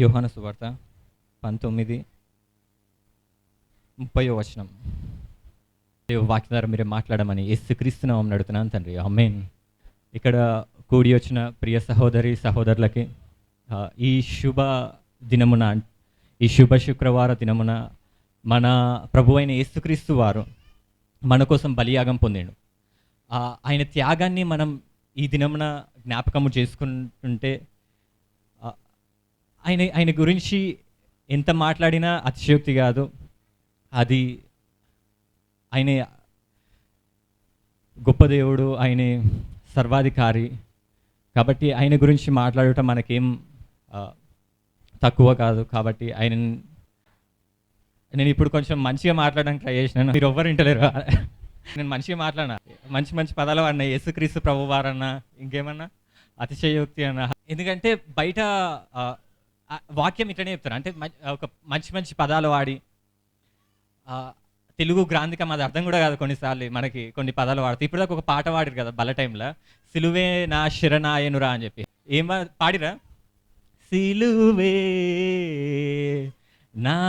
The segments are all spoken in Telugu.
యోహాను సువార్త 19:30 వాక్యం ద్వారా మీరే మాట్లాడమని యేసుక్రీస్తు నామమున అడుగుతున్నాను తండ్రి, ఆమేన్. ఇక్కడ కూడి వచ్చిన ప్రియ సహోదరి సహోదరులకి ఈ శుభ దినమున, ఈ శుభ శుక్రవార దినమున మన ప్రభు అయిన యేసుక్రీస్తు వారు మన కోసం బలియాగం పొందాడు. ఆయన త్యాగాన్ని మనం ఈ దినమున జ్ఞాపకము చేసుకుంటుంటే ఆయన గురించి ఎంత మాట్లాడినా అతిశయోక్తి కాదు. అది ఆయన గొప్ప దేవుడు, ఆయన సర్వాధికారి. కాబట్టి ఆయన గురించి మాట్లాడటం మనకేం తక్కువ కాదు. కాబట్టి నేను ఇప్పుడు కొంచెం మంచిగా మాట్లాడడానికి ట్రై చేసినాను, మీరు ఎవ్వరు వింటలేరు. నేను మంచిగా మాట్లాడినా, మంచి మంచి పదాలు వాడినా, యేసుక్రీస్తు ప్రభువారన్నా, ఇంకేమన్నా అతిశయోక్తి అన్న. ఎందుకంటే బయట వాక్యం ఇట్లనే చెప్తారు, అంటే ఒక మంచి మంచి పదాలు వాడి, తెలుగు గ్రాంధికం అది అర్థం కూడా కాదు కొన్నిసార్లు మనకి కొన్ని పదాలు వాడుతాయి. ఇప్పుడు దాకా ఒక పాట పాడిరు కదా బల్ల టైంలో, సిలువే నా శరణాయనురా అని చెప్పి. ఏం పాడిరా? సిలువే నా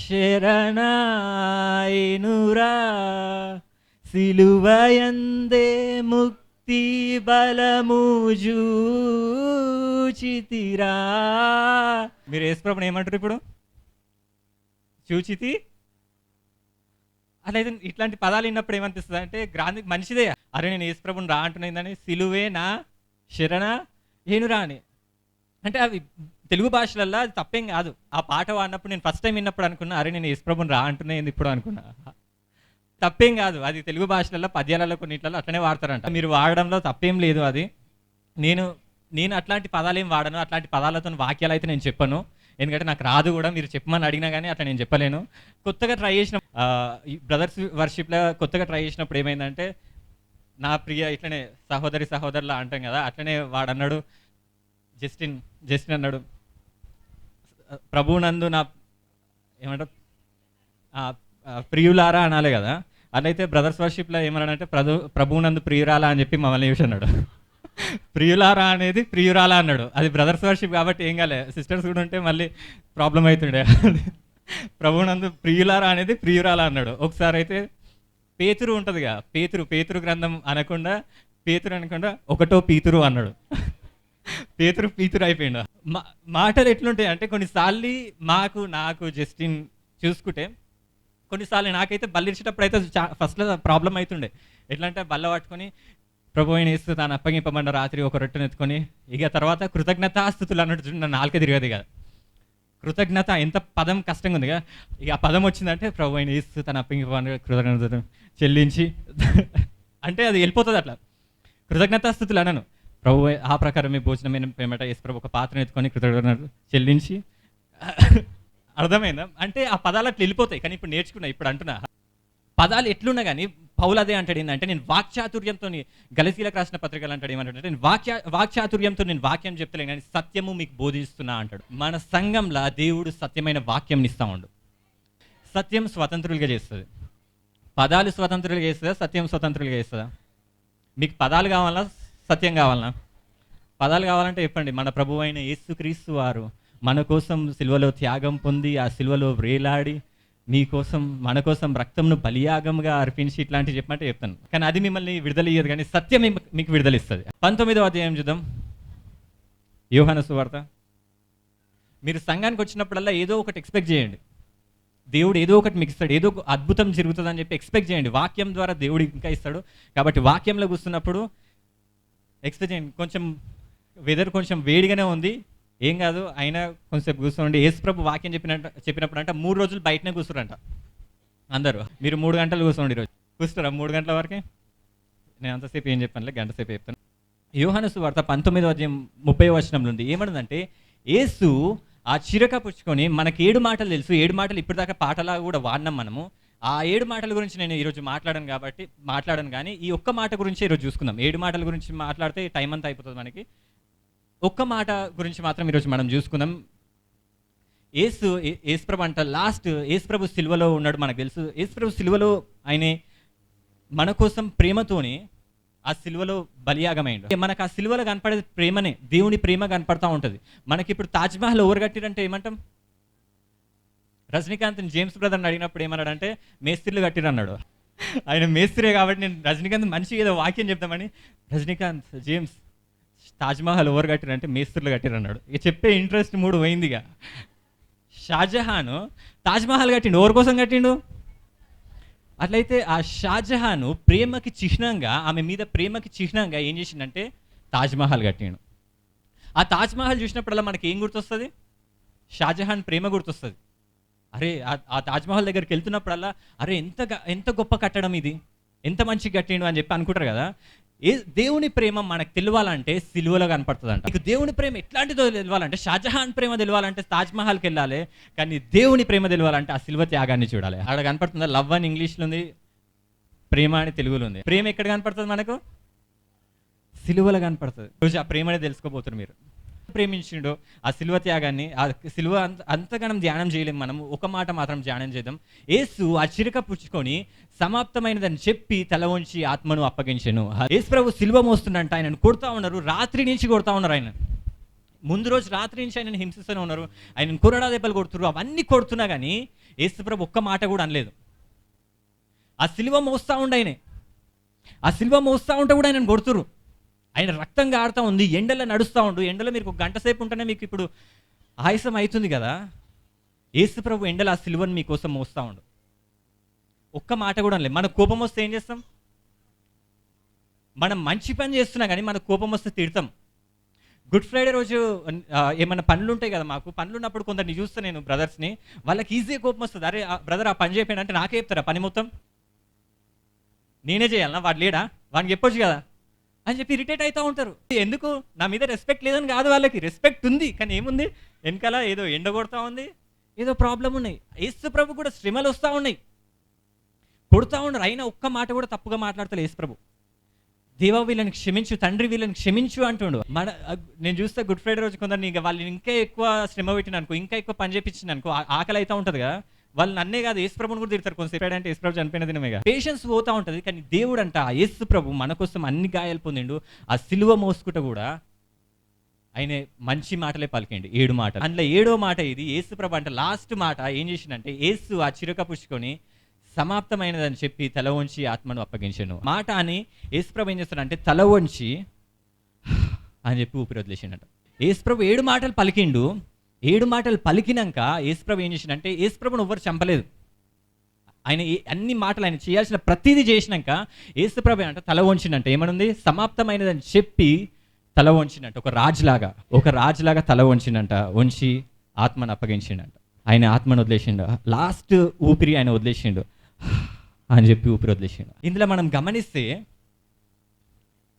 శరణాయనురా, సిలువయందే ముక్తి బలము చూచితిరా. మీరు యేసుప్రభుని ఏమంటారు ఇప్పుడు? చూచితి. అట్లయితే ఇట్లాంటి పదాలు విన్నప్పుడు ఏమనిపిస్తుంది అంటే, గ్రాంధిక మంచిదే, అరే నేను యేసుప్రభుని రా అంటున్నదని, సిలువే నా శరణ ఏనురా అని. అంటే అవి తెలుగు భాషలల్లో అది తప్పేం కాదు. ఆ పాట వాడినప్పుడు నేను ఫస్ట్ టైం విన్నప్పుడు అనుకున్నా, అరే నేను యేసుప్రభుని రా అంటున్నాయింది ఇప్పుడు అనుకున్నా. తప్పేం కాదు, అది తెలుగు భాషలలో పద్యాలలో కొన్నిట్లలో అట్లనే వాడతారంట. మీరు వాడడంలో తప్పేం లేదు. అది నేను అట్లాంటి పదాలు ఏం వాడను, అట్లాంటి పదాలతో వాక్యాలు అయితే నేను చెప్పను, ఎందుకంటే నాకు రాదు కూడా. మీరు చెప్పమని అడిగినా కానీ అట్లా నేను చెప్పలేను. కొత్తగా ట్రై చేసిన బ్రదర్స్ వర్షిప్లో కొత్తగా ట్రై చేసినప్పుడు ఏమైందంటే, నా ప్రియ ఇట్లనే సహోదరులా అంటాం కదా, అట్లనే వాడు అన్నాడు, జస్టిన్ అన్నాడు, ప్రభువునందు నా ఏమంటారు ప్రియులారా అనాలి కదా. అట్లయితే బ్రదర్స్ వర్షిప్లో ఏమన్నాడంటే, ప్రభువునందు ప్రియురాలా అని చెప్పి మమ్మల్ని చూసి అన్నాడు. ప్రియులారా అనేది ప్రియురాలా అన్నాడు. అది బ్రదర్స్ వర్షిప్ కాబట్టి ఏం కాలే, సిస్టర్స్ కూడా ఉంటే మళ్ళీ ప్రాబ్లం అవుతుండే. ప్రభువునందు ప్రియులారా అనేది ప్రియురాలా అన్నాడు. ఒకసారి అయితే పేతురు ఉంటుందిగా, పేతురు గ్రంథం అనకుండా ఒకటో పీతురు అన్నాడు. పీతురు అయిపోయిండు. మాటలు ఎట్లుంటాయి అంటే, కొన్నిసార్లు నాకు జస్టిన్ చూసుకుంటే, కొన్నిసార్లు నాకైతే బల్లిచ్చేటప్పుడు అయితే ఫస్ట్లో ప్రాబ్లం అవుతుండే. ఎట్లా అంటే, బల్ల పట్టుకొని ప్రభు అయిన యేసు తాను అప్పగింపబడిన రాత్రి ఒక రొట్టెను ఎత్తుకొని, ఇక తర్వాత కృతజ్ఞతాస్తుతులు అన్నట్టు నా నాలుక తిరగదు కదా. కృతజ్ఞత ఎంత పదం కష్టంగా ఉంది కదా. ఇక ఆ పదం వచ్చిందంటే, ప్రభు అయిన యేసు తను అప్పగింపబడిన కృతజ్ఞత చెల్లించి అంటే అది వెళ్ళిపోతుంది అట్లా. కృతజ్ఞతాస్తుతులు అనను, ప్రభు ఆ ప్రకారం మీ భోజనమైన పేమట యేసు ప్రభు ఒక పాత్రను ఎత్తుకొని కృతజ్ఞత చెల్లించి. అర్థమైందా? అంటే ఆ పదాలు అట్లా వెళ్ళిపోతాయి. కానీ ఇప్పుడు నేర్చుకున్నా, ఇప్పుడు అంటున్నా పదాలు ఎట్లున్నా కానీ పౌలు అదే అంటాడు ఏంటంటే, నేను వాక్చాతుర్యంతో, గలతీలకు రాసిన పత్రికలు అంటాడు ఏమంటాడు, నేను వాక్చాతుర్యంతో నేను వాక్యం చెప్తలేను కానీ సత్యము మీకు బోధిస్తున్నా అంటాడు. మన సంఘంలో దేవుడు సత్యమైన వాక్యం ఇస్తా ఉండు. సత్యం స్వతంత్రులుగా చేస్తుంది. పదాలు స్వతంత్రులుగా చేస్తుందా, సత్యం స్వతంత్రులుగా చేస్తుందా? మీకు పదాలు కావాలా, సత్యం కావాలనా? పదాలు కావాలంటే చెప్పండి. మన ప్రభువు అయిన యేసుక్రీస్తు వారు మన కోసం సిలువలో త్యాగం పొంది, ఆ సిలువలో వ్రేలాడి మీకోసం మన కోసం రక్తంను బలియాగంగా అర్పించి ఇట్లాంటివి చెప్పమంటే చెప్తాను. కానీ అది మిమ్మల్ని విడుదల ఇయ్యదు, కానీ సత్యం మీకు విడుదల ఇస్తుంది. 19వ అధ్యాయం చూద్దాం, యోహాను సువార్త. మీరు సంఘానికి వచ్చినప్పుడల్లా ఏదో ఒకటి ఎక్స్పెక్ట్ చేయండి. దేవుడు ఏదో ఒకటి మీకు ఇస్తాడు, ఏదో అద్భుతం జరుగుతుందని చెప్పి ఎక్స్పెక్ట్ చేయండి. వాక్యం ద్వారా దేవుడు ఇంకా ఇస్తాడు. కాబట్టి వాక్యంలో కూర్చున్నప్పుడు ఎక్స్పెక్ట్ చేయండి. కొంచెం వెదర్ కొంచెం వేడిగానే ఉంది, ఏం కాదు, అయినా కొంచెంసేపు కూర్చోండి. యేసుప్రభు వాక్యం చెప్పినప్పుడు అంట 3 రోజులు బయటనే కూర్చురంట అందరూ. మీరు 3 గంటలు కూర్చోండి, ఈరోజు కూర్చుంటారా 3 గంటల వరకే? నేను అంతసేపు ఏం చెప్పానులే, గంట సేపు చెప్తాను. యోహాను సువార్త 19వ అధ్యాయం 30వ వచనంలో ఉంది. ఏమన్నదంటే, యేసు ఆ చిరక పుచ్చుకొని, మనకి 7 మాటలు తెలుసు. 7 మాటలు ఇప్పటిదాకా పాటలాగా కూడా వాడినాం మనము. ఆ 7 మాటల గురించి నేను ఈరోజు మాట్లాడను కానీ ఈ ఒక్క మాట గురించి ఈరోజు చూసుకుందాం. 7 మాటల గురించి మాట్లాడితే టైం అంతా అయిపోతుంది మనకి. ఒక్క మాట గురించి మాత్రం ఈరోజు మనం చూసుకుందాం. యేసుప్రభు అంట లాస్ట్, యేసుప్రభు సిలువలో ఉన్నాడు మనకు తెలుసు. యేసుప్రభు సిలువలో ఆయన మన కోసం ప్రేమతోని ఆ సిలువలో బలియాగమైండు. మనకు ఆ సిలువలో కనపడేది ప్రేమనే, దేవుని ప్రేమ కనపడతా ఉంటుంది. మనకి ఇప్పుడు తాజ్మహల్ ఎవరు కట్టిరంటే ఏమంటాం? రజనీకాంత్ జేమ్స్ బ్రదర్ని అడిగినప్పుడు ఏమన్నాడంటే మేస్త్రీలు కట్టిరు అన్నాడు. ఆయన మేస్త్రే కాబట్టి నేను రజనీకాంత్ మంచిగా ఏదో వాక్యం చెప్తామని, రజనీకాంత్ జేమ్స్ తాజ్మహల్ ఎవరు కట్టిరంటే మేస్త్రీలు కట్టిరు అన్నాడు. ఇక చెప్పే ఇంట్రెస్ట్ మూడు పోయిందిగా. షాజహాన్ తాజ్మహల్ కట్టిండు, ఎవరి కోసం కట్టిండు? అట్లయితే ఆ షాజహాన్ ప్రేమకి చిహ్నంగా, ఆమె మీద ప్రేమకి చిహ్నంగా ఏం చేసిండంటే తాజ్మహల్ కట్టిండు. ఆ తాజ్మహల్ చూసినప్పుడల్లా మనకి ఏం గుర్తొస్తుంది? షాజహాన్ ప్రేమ గుర్తొస్తుంది. అరే ఆ తాజ్మహల్ దగ్గరికి వెళ్తున్నప్పుడల్లా అరే ఎంత గొప్ప కట్టడం ఇది, ఎంత మంచిగా కట్టిండు అని చెప్పి అనుకుంటారు కదా. దేవుని ప్రేమ మనకు తెలియాలంటే సిలువలో కనపడుతుందంట. నీకు దేవుని ప్రేమ ఎట్లాంటిదో తెలియాలంటే షాజహాన్ ప్రేమ తెలియాలంటే తాజ్మహల్కి వెళ్ళాలి, కానీ దేవుని ప్రేమ తెలియాలంటే ఆ సిలువ త్యాగాన్ని చూడాలి. ఆడ కనపడుతుందా? లవ్ అని ఇంగ్లీష్లో ఉంది, ప్రేమ అని తెలుగులో ఉంది. ప్రేమ ఎక్కడ కనపడుతుంది మనకు? సిలువలో కనపడుతుంది. రోజు ఆ ప్రేమనే తెలుసుకోబోతున్నారు మీరు. ప్రేమించిండో ఆ సిలువ త్యాగాన్ని, ఆ సిలువ అంతగానం ధ్యానం చేయలేము మనం. ఒక మాట మాత్రం ధ్యానం చేద్దాం. యేసు ఆ చిరక పుచ్చుకొని సమాప్తమైనదని చెప్పి తల వంచి ఆత్మను అప్పగించెను. యేసు ప్రభు సిలువ మోస్తుందంట, ఆయనను కొడతా ఉన్నారు, రాత్రి నుంచి కొడతా ఉన్నారు. ఆయన ముందు రోజు రాత్రి నుంచి ఆయనను హింసిస్తూనే ఉన్నారు, ఆయనను కొరడా దెబ్బలు కొడుతున్నారు. అవన్నీ కొడుతున్నా కానీ యేసు ప్రభు ఒక్క మాట కూడా అనలేదు. ఆ సిలువ మోస్తూ ఉండి ఆయనే, ఆ సిలువ మోస్తూ ఉంటే కూడా ఆయనను కొడుతురు. ఆయన రక్తం గారుతూ ఉంది, ఎండలో నడుస్తూ ఉండు. ఎండలో మీరు ఒక గంట సేపు ఉంటేనే మీకు ఇప్పుడు ఆయాసం అవుతుంది కదా. యేసు ప్రభు ఎండలో ఆ సిలువను మీకోసం మోస్తూ ఉండు. ఒక్క మాట కూడా లేదు. మన కోపం వస్తే ఏం చేస్తాం? మనం మంచి పని చేస్తున్నా కానీ మన కోపం వస్తే తిడతాం. గుడ్ ఫ్రైడే రోజు ఏమైనా పనులు ఉంటాయి కదా, మాకు పనులు ఉన్నప్పుడు కొందరిని చూస్తే నేను బ్రదర్స్ని, వాళ్ళకి ఈజీగా కోపం వస్తుంది. అరే బ్రదర్ ఆ పని చేయకపోయినా అంటే నాకే చెప్తారా పని మొత్తం? నేనే చేయాలన్నా? వాడు లేడా? వాడికి చెప్పొచ్చు కదా అని చెప్పి ఇరిటేట్ అవుతూ ఉంటారు. ఎందుకు? నా మీద రెస్పెక్ట్ లేదని కాదు, వాళ్ళకి రెస్పెక్ట్ ఉంది, కానీ ఏముంది వెనకాల ఏదో ఎండ కొడతా ఉంది, ఏదో ప్రాబ్లం ఉన్నాయి. యేసు ప్రభు కూడా శ్రమలు వస్తూ ఉన్నాయి, కొడుతూ ఉన్నారు. అయినా ఒక్క మాట కూడా తప్పుగా మాట్లాడతారు యేసు ప్రభు. దేవా వీళ్ళని క్షమించు, తండ్రి వీళ్ళని క్షమించు అంటుండు. నేను చూస్తే గుడ్ ఫ్రైడే రోజు కొందరు వాళ్ళని ఇంకా ఎక్కువ శ్రమ పెట్టిన అనుకో, ఇంకా ఎక్కువ పని చేయించిన అనుకో, ఆకలి అవుతూ ఉంటుంది కదా, వాళ్ళు నన్నే కాదు యేసు ప్రభుని కూడా తిడతారు. కొంచెం అంటే యేసు ప్రభు చనిపోయిన దినమేగా. పేషెన్స్ పోతూ ఉంటుంది, కానీ దేవుడు అంట ఆ యేసు ప్రభు మన కోసం అన్ని గాయాలు పొందిండు. ఆ సిలువ మోసుకుంటూ కూడా ఆయన మంచి మాటలే పలికిండు, 7 మాటలు. అందులో 7వ మాట ఇది. యేసు ప్రభు అంటే లాస్ట్ మాట ఏం చేసిండంటే, యేసు ఆ చిరక పుచ్చుకొని సమాప్తమైనదని చెప్పి తల వంచి ఆత్మను అప్పగించాను మాట అని యేసు ప్రభు ఏం చేస్తాడంటే తల వంచి అని చెప్పి ఊపిరి వదిలేసిండట. యేసు ప్రభు 7 మాటలు పలికిండు. 7 మాటలు పలికినాక యేసు ప్రభు ఏం చేసిండంటే, యేసు ప్రభుని ఎవ్వరు చంపలేదు. ఆయన అన్ని మాటలు ఆయన చేయాల్సిన ప్రతిదీ చేసినాక యేసు ప్రభు అంటే తల వంచిండంట. ఏమనుంది? సమాప్తమైనదని చెప్పి తల వంచిండంట. ఒక రాజులాగా తల వంచిండంట. వంచి ఆత్మను అప్పగించిండంట. ఆయన ఆత్మను వదిలేసిండు. లాస్ట్ ఊపిరి ఆయన వదిలేసిండు అని చెప్పి ఊపిరి వదిలేసిండు. ఇందులో మనం గమనిస్తే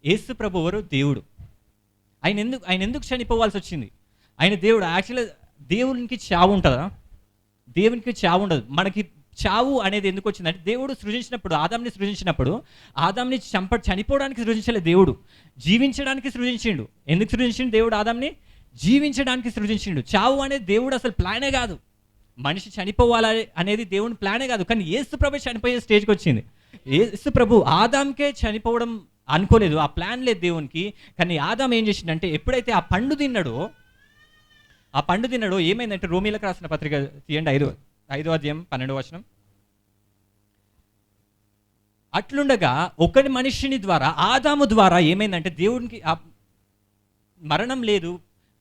యేసు ప్రభు ఎవరు? దేవుడు. ఆయన ఎందుకు చనిపోవాల్సి వచ్చింది? ఆయన దేవుడు. యాక్చువల్గా దేవునికి చావు ఉంటుందా? దేవునికి చావు ఉండదు. మనకి చావు అనేది ఎందుకు వచ్చిందంటే, దేవుడు సృజించినప్పుడు, ఆదాంని సృజించినప్పుడు, ఆదాంని చనిపోవడానికి సృజించలేదు దేవుడు, జీవించడానికి సృజించిండు. ఎందుకు సృజించిండు దేవుడు? ఆదాంని జీవించడానికి సృజించిండు. చావు అనేది దేవుడు అసలు ప్లానే కాదు. మనిషి చనిపోవాలి అనేది దేవుని ప్లానే కాదు. కానీ యేసు ప్రభు చనిపోయే స్టేజ్కి వచ్చింది. యేసు ప్రభు ఆదాంకే చనిపోవడం అనుకోలేదు, ఆ ప్లాన్ లేదు దేవునికి. కానీ ఆదాం ఏం చేసిండంటే, ఎప్పుడైతే ఆ పండు తిన్నాడో ఏమైందంటే, రోమీలకు రాసిన పత్రిక తీయండి, 5వ అధ్యాయం 12వ వచనం. అట్లుండగా ఒకటి మనిషిని ద్వారా, ఆదాము ద్వారా ఏమైందంటే దేవునికి మరణం లేదు.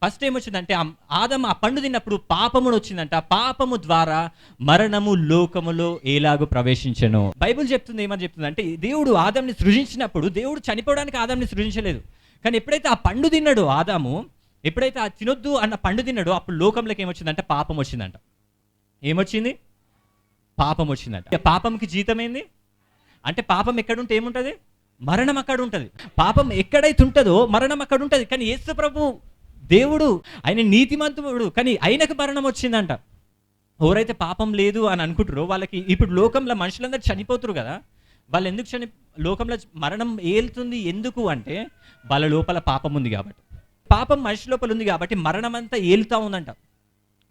ఫస్ట్ ఏమొచ్చిందంటే, ఆదాము ఆ పండు తిన్నప్పుడు పాపమును వచ్చిందంట. పాపము ద్వారా మరణము లోకములో ఎలాగూ ప్రవేశించెను. బైబిల్ చెప్తుంది, ఏమని చెప్తుంది అంటే, దేవుడు ఆదాంని సృజించినప్పుడు దేవుడు చనిపోవడానికి ఆదాంని సృజించలేదు. కానీ ఎప్పుడైతే ఆ పండు తిన్నాడో ఆదాము, ఎప్పుడైతే ఆ తినొద్దు అన్న పండు తిన్నాడో, అప్పుడు లోకంలోకి ఏమొచ్చిందంటే పాపం వచ్చిందంట. ఏమొచ్చింది? పాపం వచ్చిందంట. పాపంకి జీతం ఏంది అంటే, పాపం ఎక్కడుంటే ఏముంటుంది? మరణం అక్కడ ఉంటుంది. పాపం ఎక్కడైతే ఉంటుందో మరణం అక్కడ ఉంటుంది. కానీ యేసు ప్రభు దేవుడు, ఆయన నీతిమంతుడు, కానీ ఆయనకు మరణం వచ్చిందంట. ఎవరైతే పాపం లేదు అని అనుకుంటారో వాళ్ళకి ఇప్పుడు లోకంలో మనుషులందరూ చనిపోతురు కదా, వాళ్ళు ఎందుకు లోకంలో మరణం ఏలుతుంది ఎందుకు అంటే, వాళ్ళ లోపల పాపం ఉంది కాబట్టి. పాపం మనిషి లోపల ఉంది కాబట్టి మరణం అంతా ఏలుతూ ఉందంట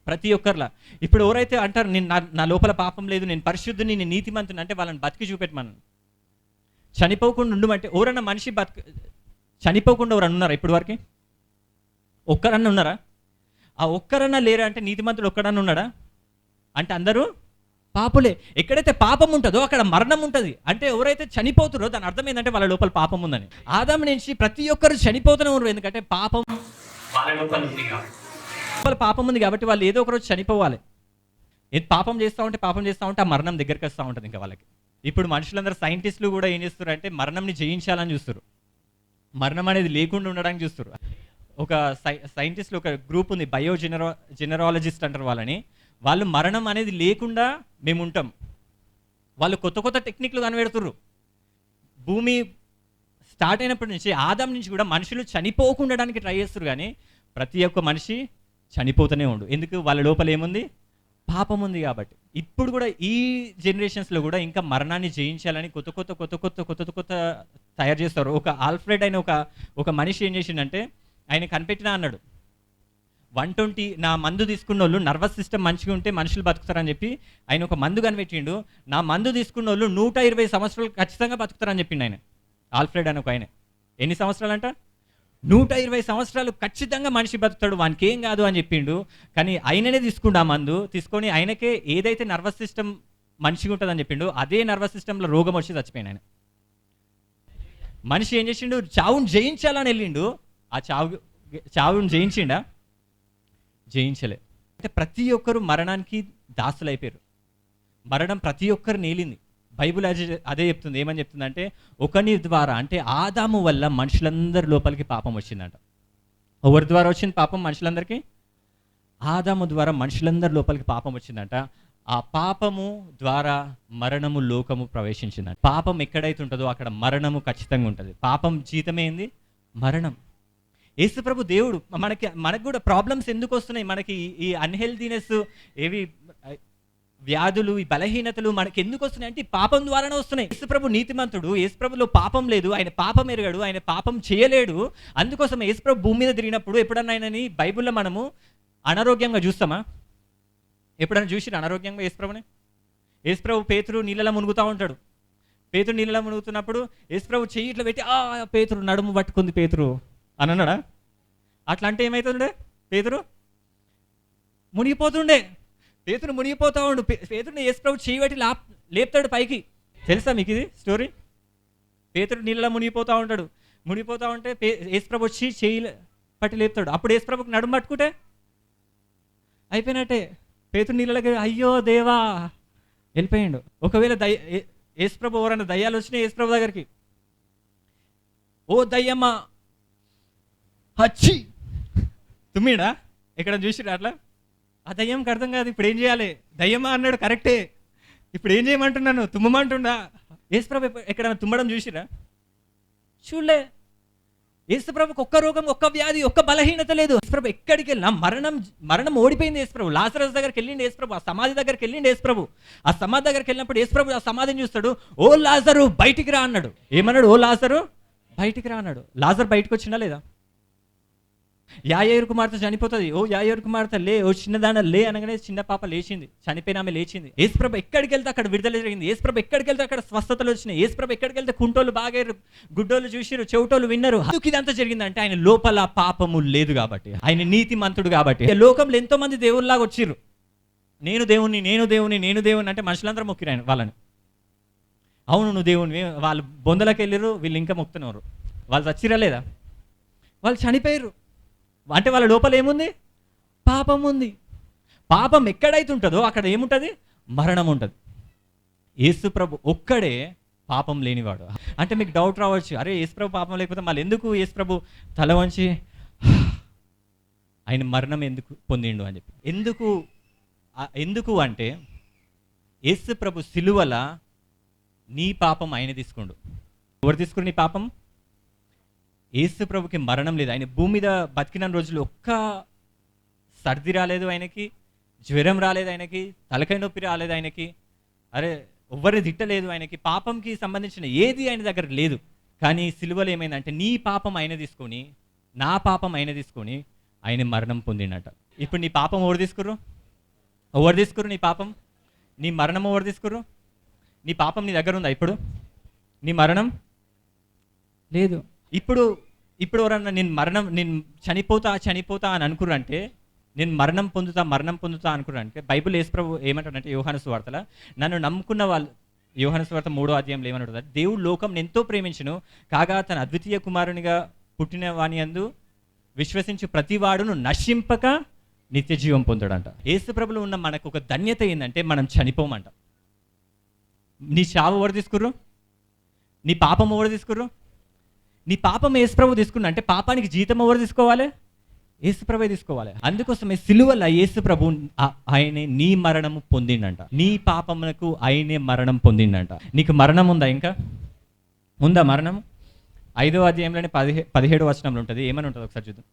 ప్రతి ఒక్కరిలా. ఇప్పుడు ఎవరైతే అంటారు, నా లోపల పాపం లేదు, నేను పరిశుద్ధుని, నేను నీతిమంతుని అంటే, వాళ్ళని బతికి చూపెట్టమను. చనిపోకుండా ఉండమంటే ఎవరన్నా మనిషి చనిపోకుండా ఎవరన్నా ఉన్నారా ఇప్పటి వరకు? ఒక్కరన్నా ఉన్నారా? ఆ ఒక్కరన్నా లేరా అంటే నీతిమంతుడు ఒక్కడన్నా ఉన్నాడా? అంటే అందరూ పాపులే. ఎక్కడైతే పాపం ఉంటుందో అక్కడ మరణం ఉంటుంది. అంటే ఎవరైతే చనిపోతారో దాని అర్థం ఏంటంటే వాళ్ళ లోపల పాపం ఉందని. ఆదాము నుంచి ప్రతి ఒక్కరు చనిపోతూనే ఉన్నారు. ఎందుకంటే పాపం వాళ్ళ లోపల ఉంది కాబట్టి. లోపల పాపం ఉంది కాబట్టి వాళ్ళు ఏదో ఒక రోజు చనిపోవాలి. పాపం చేస్తూ ఉంటే ఆ మరణం దగ్గరికి వస్తూ ఉంటుంది ఇంకా వాళ్ళకి. ఇప్పుడు మనుషులందరూ సైంటిస్టులు కూడా ఏం చేస్తారు అంటే మరణంని జయించాలని చూస్తారు. మరణం అనేది లేకుండా ఉండడానికి చూస్తారు. ఒక సైంటిస్టులు ఒక గ్రూప్ ఉంది, జెనరాలజిస్ట్ అంటారు వాళ్ళని. వాళ్ళు మరణం అనేది లేకుండా మేము ఉంటాం. వాళ్ళు కొత్త కొత్త టెక్నిక్లు కనిపెడుతుర్రు. భూమి స్టార్ట్ అయినప్పటి నుంచి ఆదాం నుంచి కూడా మనుషులు చనిపోకుండా ఉండడానికి ట్రై చేస్తారు. కానీ ప్రతి ఒక్క మనిషి చనిపోతూనే ఉండు. ఎందుకు? వాళ్ళ లోపల ఏముంది? పాపం ఉంది కాబట్టి. ఇప్పుడు కూడా ఈ జనరేషన్స్లో కూడా ఇంకా మరణాన్ని జయించాలని కొత్త తయారు చేస్తారు. ఒక ఆల్ఫ్రెడ్ అయిన ఒక మనిషి ఏం చేసిండంటే ఆయన కనిపెట్టినా అన్నాడు, 120 నా మందు తీసుకున్న వాళ్ళు నర్వస్ సిస్టమ్ మంచిగా ఉంటే మనుషులు బతుకుతారని చెప్పి ఆయన ఒక మందు కనిపెట్టిండు. నా మందు తీసుకున్న వాళ్ళు 120 సంవత్సరాలు ఖచ్చితంగా బతుకుతారని చెప్పిండు ఆయన. ఆల్ఫ్రెడ్ అని ఒక ఆయన. ఎన్ని సంవత్సరాలు అంట? 120 సంవత్సరాలు ఖచ్చితంగా మనిషి బతుకుతాడు, వానికి ఏం కాదు అని చెప్పిండు. కానీ ఆయననే తీసుకుండు ఆ మందు. తీసుకొని ఆయనకే ఏదైతే నర్వస్ సిస్టమ్ మంచిగా ఉంటుందని చెప్పిండు అదే నర్వస్ సిస్టంలో రోగం వచ్చి చచ్చిపోయింది ఆయన. మనిషి ఏం చేసిండు? చావును జయించాలని వెళ్ళిండు. ఆ చావును జయించలే. అంటే ప్రతి ఒక్కరు మరణానికి దాసులు అయిపోయారు. మరణం ప్రతి ఒక్కరు నేలింది. బైబుల్ అదే చెప్తుంది. ఏమని చెప్తుంది అంటే ఒకని ద్వారా అంటే ఆదాము వల్ల మనుషులందరి లోపలికి పాపం వచ్చిందంట. ఎవరి ద్వారా వచ్చింది పాపం? మనుషులందరికీ. ఆదాము ద్వారా మనుషులందరి లోపలికి పాపం వచ్చిందంట. ఆ పాపము ద్వారా మరణము లోకము ప్రవేశించిందంట. పాపం ఎక్కడైతే ఉంటుందో అక్కడ మరణము ఖచ్చితంగా ఉంటుంది. పాపం జీతమేంది? మరణం. యేసుప్రభు దేవుడు. మనకు కూడా ప్రాబ్లమ్స్ ఎందుకు వస్తున్నాయి? మనకి ఈ అన్హెల్దీనెస్, ఏవి వ్యాధులు, ఈ బలహీనతలు మనకి ఎందుకు వస్తున్నాయి అంటే పాపం ద్వారానే వస్తున్నాయి. యేసుప్రభు నీతిమంతుడు, యేసుప్రభులో పాపం లేదు, ఆయన పాపం ఎరగాడు, ఆయన పాపం చేయలేడు. అందుకోసం యేసుప్రభు భూమి మీద తిరిగినప్పుడు ఎప్పుడన్నా ఆయనని బైబిల్లో మనము అనారోగ్యంగా చూస్తామా? ఎప్పుడన్నా చూసిరా అనారోగ్యంగా యేసుప్రభుని? యేసుప్రభు పేతురు నీళ్ళలో మునుగుతూ ఉంటాడు. పేతురు నీళ్ళలో మునుగుతున్నప్పుడు యేసుప్రభు చెయ్యి ఇట్లా పెట్టి పేతురు నడుము పట్టుకుంది పేతురు అని అన్నాడా? అట్లా అంటే ఏమవుతుండే? పేతురు మునిగిపోతుండే. పేతురు మునిగిపోతా ఉండు. పేతురుని యేసుప్రభు చెయ్యి పెట్టి లేపుతాడు పైకి. తెలుసా మీకు ఇది స్టోరీ? పేతురు నీళ్ళలో మునిగిపోతూ ఉంటాడు. మునిగిపోతూ ఉంటే యేసుప్రభు వచ్చి చెయ్యి పట్టి లేపుతాడు. అప్పుడు యేసుప్రభుకి నడుము పట్టుకుంటే అయిపోయినట్టే. పేతురు నీళ్ళకి అయ్యో దేవా వెళ్ళిపోయాడు. ఒకవేళ యేసుప్రభు ఎవరైనా దయ్యాలు వచ్చినాయి యేసుప్రభు దగ్గరికి, ఓ దయ్యమ్మా హచ్చి తుమ్మిడా? ఎక్కడ చూసిరా అట్లా? ఆ దయ్యంకి అర్థం కాదు. ఇప్పుడు ఏం చేయాలి? దయ్యమా అన్నాడు కరెక్టే, ఇప్పుడు ఏం చేయమంటున్నాను? తుమ్మమంటుండా? యేసుప్రభు ఎక్కడైనా తుమ్మడం చూసిరా? చూడలే. యేసుప్రభుకి ఒక్క రోగం, ఒక్క వ్యాధి, ఒక్క బలహీనత లేదు. యేసుప్రభు ఎక్కడికి వెళ్ళినా మరణం ఓడిపోయింది. యేసుప్రభు లాజరస్ దగ్గరికి వెళ్ళిండి. యేసుప్రభు ఆ సమాధి దగ్గరికి వెళ్ళిండి. యేసుప్రభు ఆ సమాధి దగ్గరికి వెళ్ళినప్పుడు యేసుప్రభు ఆ సమాధిని చూస్తాడు. ఓ లాజరు బయటికి రా అన్నాడు. ఏమన్నాడు? ఓ లాజరు బయటికి రా అన్నాడు. లాజర్ బయటకు వచ్చిందా లేదా? యాయేరు కుమార్తె చనిపోతుంది. ఓ యాయేరు కుమార్తె లే, ఓ చిన్నదాన లే అనగానే చిన్న పాప లేచింది. చనిపోయిన ఆమె లేచింది. యేసుప్రభు ఎక్కడికి వెళ్తే అక్కడ విడుదల జరిగింది. యేసుప్రభు ఎక్కడికి వెళ్తే అక్కడ స్వస్థతలు వచ్చినాయి. యేసుప్రభు ఎక్కడికి వెళ్తే కుంటోళ్ళు బాగారు, గుడ్డోళ్ళు చూసిరు, చెవిటోళ్ళు విన్నారు. అందుకు ఇదంతా జరిగిందంటే ఆయన లోపల పాపము లేదు కాబట్టి, ఆయన నీతిమంతుడు కాబట్టి. లోకంలో ఎంతో మంది దేవుళ్ళలాగా వచ్చిర్రు. నేను దేవుణ్ణి, నేను దేవుని, నేను దేవుని అంటే మనుషులందరూ మొక్కిరు ఆయన వాళ్ళని. అవును నువ్వు దేవుని. వాళ్ళు బొందలకు వెళ్ళిరు, వీళ్ళు ఇంకా మొక్కుతున్నారు. వాళ్ళు చచ్చిరా లేదా? వాళ్ళు చనిపోయారు. అంటే వాళ్ళ లోపల ఏముంది? పాపం ఉంది. పాపం ఎక్కడైతే ఉంటుందో అక్కడ ఏముంటుంది? మరణం ఉంటుంది. యేసుప్రభు ఒక్కడే పాపం లేనివాడు. అంటే మీకు డౌట్ రావచ్చు, అరే యేసుప్రభు పాపం లేకపోతే మళ్ళీ ఎందుకు యేసుప్రభు తల వంచి ఆయన మరణం ఎందుకు పొందిండు అని చెప్పి? ఎందుకు అంటే యేసుప్రభు సిలువల నీ పాపం ఆయన తీసుకుండు. ఎవరు తీసుకుని నీ పాపం? యేసుప్రభుకి మరణం లేదు. ఆయన భూమి మీద బతికిన రోజులు ఒక్క సర్ది రాలేదు ఆయనకి, జ్వరం రాలేదు ఆయనకి, తలకాయ నొప్పి రాలేదు ఆయనకి, అరే ఎవరిని తిట్టలేదు ఆయనకి, పాపంకి సంబంధించిన ఏది ఆయన దగ్గర లేదు. కానీ సిలువలో ఏమైందంటే నీ పాపం ఆయన తీసుకొని, నా పాపం ఆయన తీసుకొని ఆయన మరణం పొందినట. ఇప్పుడు నీ పాపం ఎవరు తీసుకుర్రు? నీ పాపం, నీ మరణం ఎవరు తీసుకుర్రు? నీ పాపం నీ దగ్గర ఉందా ఇప్పుడు? నీ మరణం లేదు. ఇప్పుడు ఇప్పుడు ఎవరన్నా నేను చనిపోతా అని అనుకురంటే, నేను మరణం పొందుతా అనుకురంటే, బైబిల్ యేసుప్రభు ఏమంటాడంటే యోహాను సువార్తల, నన్ను నమ్ముకున్న వాళ్ళు, యోహాను సువార్త 3వ అధ్యాయంలో ఏమనుంటది, దేవుడు లోకంను ఎంతో ప్రేమించును కాగా తన అద్వితీయ కుమారునిగా పుట్టిన వాని యందు విశ్వసించు ప్రతివాడును నశింపక నిత్య జీవం పొందుడంట. యేసుప్రభులో ఉన్న మనకు ఒక ధన్యత ఏంటంటే మనం చనిపోమంట. నీ చావు ఎవరు తీసుకుర్రు? నీ పాపం ఎవరు తీసుకుర్రు? నీ పాపం యేసుప్రభు తీసుకున్నా అంటే పాపానికి జీతం ఎవరు తీసుకోవాలి? యేసుప్రభే తీసుకోవాలి. అందుకోసమే సిలువల యేసుప్రభు ఆయనే నీ మరణము పొందిండంట. నీ పాపమునకు ఆయనే మరణం పొందిండంట. నీకు మరణం ఉందా? ఇంకా ఉందా మరణం? 5వ అధ్యాయంలోనే 17వ వచనంలో ఉంటుంది. ఏమని ఉంటుంది ఒకసారి చూద్దాం.